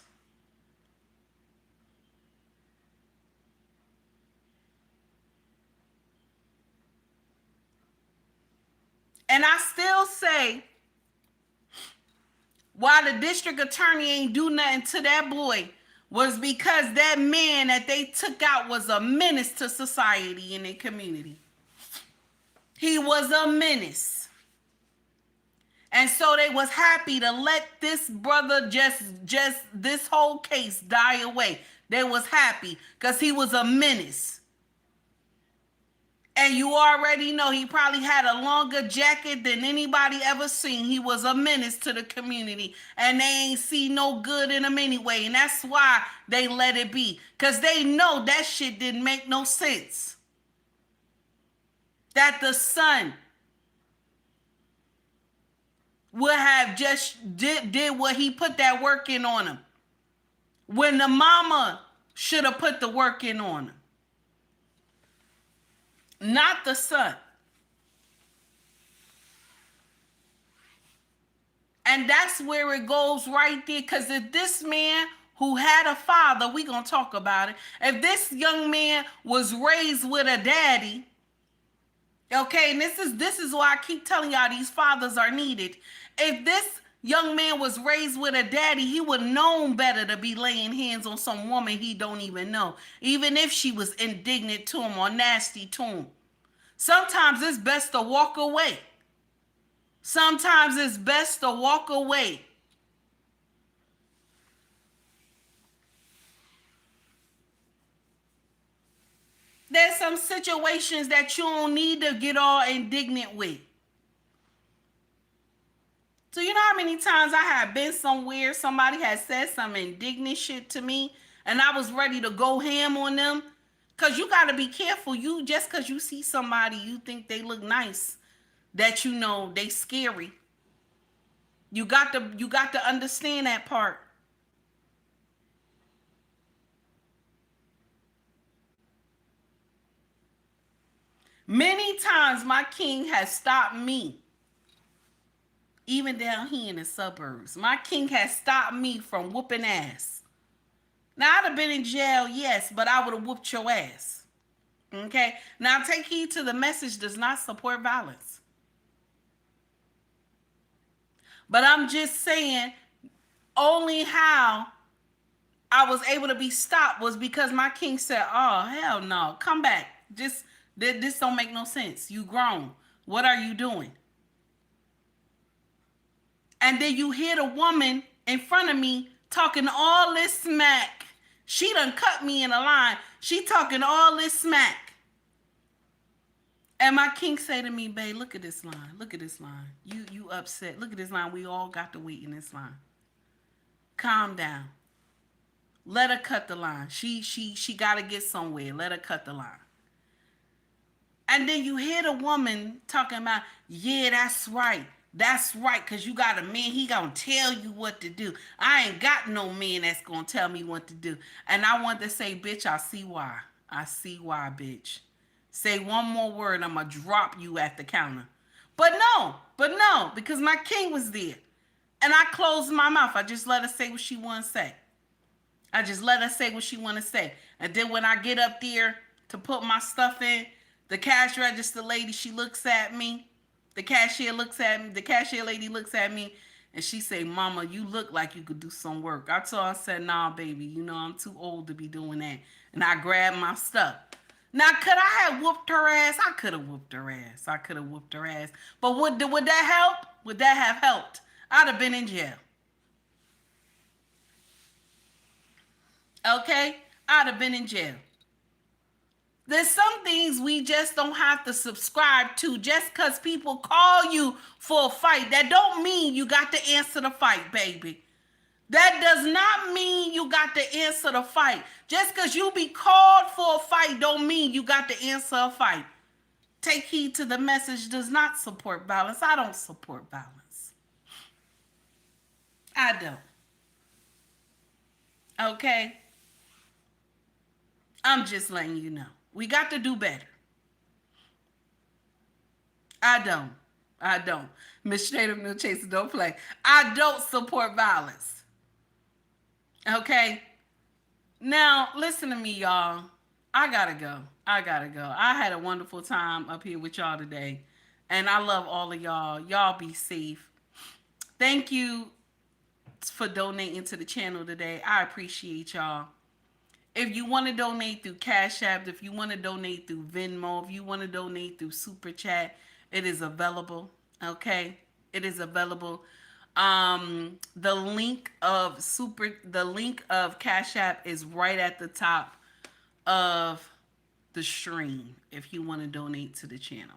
And I still say, why the district attorney ain't do nothing to that boy was because that man that they took out was a menace to society in their community. He was a menace. And so they was happy to let this brother just this whole case die away. They was happy because he was a menace. And you already know he probably had a longer jacket than anybody ever seen. He was a menace to the community. And they ain't see no good in him anyway. And that's why they let it be. Because they know that shit didn't make no sense. That the son would have just did what he put that work in on him. When the mama should have put the work in on him. Not the son. And that's where it goes right there. Because if this man who had a father, we gonna talk about it. If this young man was raised with a daddy, okay, and this is why I keep telling y'all these fathers are needed. If this young man was raised with a daddy, he would have known better to be laying hands on some woman he don't even know, even if she was indignant to him or nasty to him. Sometimes it's best to walk away. Sometimes it's best to walk away. There's some situations that you don't need to get all indignant with. So you know how many times I have been somewhere, somebody has said some indignant shit to me, and I was ready to go ham on them? Because you got to be careful. You just because you see somebody, you think they look nice, that you know they scary. You got to understand that part. Many times my king has stopped me. Even down here in the suburbs, my king has stopped me from whooping ass. Now, I'd have been in jail, yes, but I would have whooped your ass. Okay? Now, take heed to the message does not support violence. But I'm just saying, only how I was able to be stopped was because my king said, oh, hell no, come back. This don't make no sense. You grown. What are you doing? And then you hear the woman in front of me talking all this smack. She done cut me in a line. She talking all this smack. And my king say to me, babe, look at this line. Look at this line. You upset. Look at this line. We all got to wait in this line. Calm down. Let her cut the line. She got to get somewhere. Let her cut the line. And then you hear the woman talking about, yeah, that's right. That's right, because you got a man, he gonna tell you what to do. I ain't got no man that's gonna tell me what to do. And I want to say, bitch, I see why. I see why, bitch. Say one more word, I'm gonna drop you at the counter. But no, because my king was there. And I closed my mouth. I just let her say what she want to say. I just let her say what she want to say. And then when I get up there to put my stuff in, the cash register lady, she looks at me. The cashier lady looks at me and she say, Mama, you look like you could do some work. I told her, I said, nah, baby, you know, I'm too old to be doing that. And I grabbed my stuff. Now, could I have whooped her ass? I could have whooped her ass. But would that help? Would that have helped? I'd have been in jail. Okay? I'd have been in jail. There's some things we just don't have to subscribe to just because people call you for a fight. That don't mean you got to answer the fight, baby. That does not mean you got to answer the fight. Just because you be called for a fight don't mean you got to answer a fight. Take heed to the message does not support violence. I don't support violence. I don't. Okay? I'm just letting you know. We got to do better. I don't. Miss Shada Mill Chaser, don't play. I don't support violence. Okay? Now, listen to me, y'all. I gotta go. I had a wonderful time up here with y'all today. And I love all of y'all. Y'all be safe. Thank you for donating to the channel today. I appreciate y'all. If you want to donate through Cash App, if you want to donate through Venmo, if you want to donate through Super Chat, it is available. Okay? It is available. The link of Cash App is right at the top of the stream if you want to donate to the channel.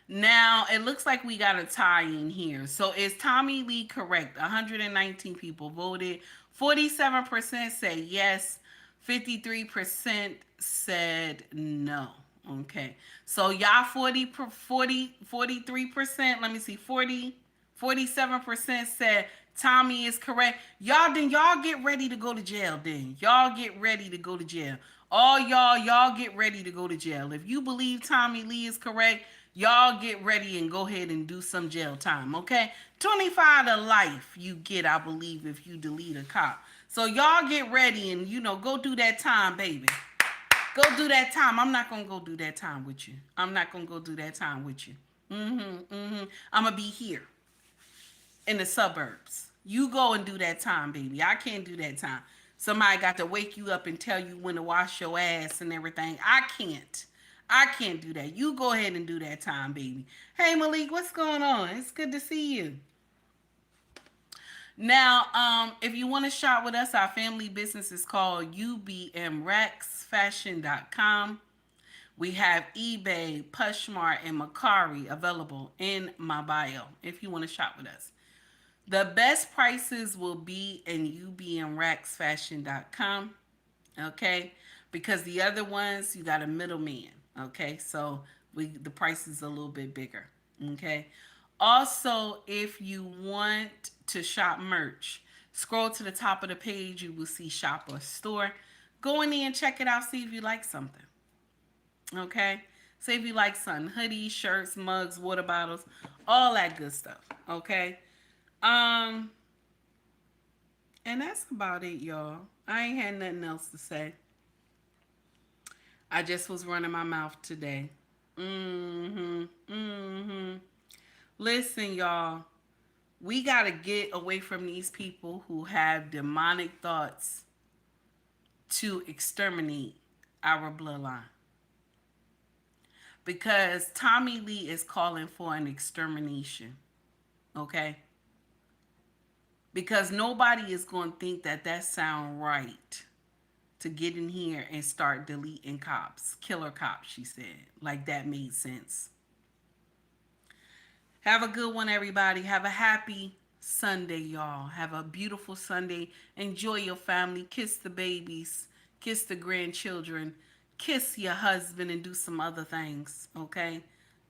Now, it looks like we got a tie in here. So is Tommie Lee correct? 119 people voted. 47% say yes. 53% said no. Okay. So y'all 43%, let me see, 47% said Tommie is correct. Y'all get ready to go to jail then. Y'all get ready to go to jail. All y'all get ready to go to jail. If you believe Tommie Lee is correct, y'all get ready and go ahead and do some jail time, okay? 25 to life you get, I believe, if you delete a cop. So y'all get ready and, go do that time, baby. Go do that time. I'm not going to go do that time with you. I'm not going to go do that time with you. I'm going to be here in the suburbs. You go and do that time, baby. I can't do that time. Somebody got to wake you up and tell you when to wash your ass and everything. I can't do that. You go ahead and do that time, baby. Hey, Malik, what's going on? It's good to see you. Now, if you want to shop with us, our family business is called ubmrexfashion.com. We have eBay, POSHMARK, and Mercari available in my bio if you want to shop with us. The best prices will be in ubmrexfashion.com, okay? Because the other ones, you got a middleman, okay? So the price is a little bit bigger, okay? Also, if you want to shop merch, scroll to the top of the page. You will see shop or store. Go in there and check it out. See if you like something. Okay? See if you like something. Hoodies, shirts, mugs, water bottles, all that good stuff. Okay? And that's about it, y'all. I ain't had nothing else to say. I just was running my mouth today. Listen, y'all, we got to get away from these people who have demonic thoughts to exterminate our bloodline. Because Tommie Lee is calling for an extermination, okay? Because nobody is going to think that sound right to get in here and start deleting cops, killer cops, she said. Like that made sense. Have a good one, everybody. Have a happy Sunday, y'all. Have a beautiful Sunday. Enjoy your family. Kiss the babies. Kiss the grandchildren. Kiss your husband and do some other things, okay?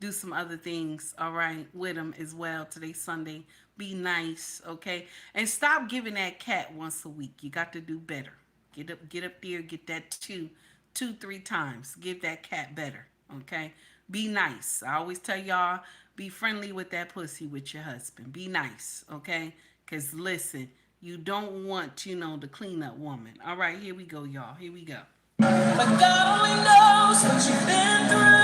Do some other things, all right, with them as well today, Sunday. Be nice, okay? And stop giving that cat once a week. You got to do better. Get up there, get that two, 3 times. Give that cat better, okay? Be nice. I always tell y'all, be friendly with that pussy with your husband. Be nice, okay? Because listen, you don't want, the cleanup woman. All right, here we go, y'all. Here we go. But God only knows what you've been through.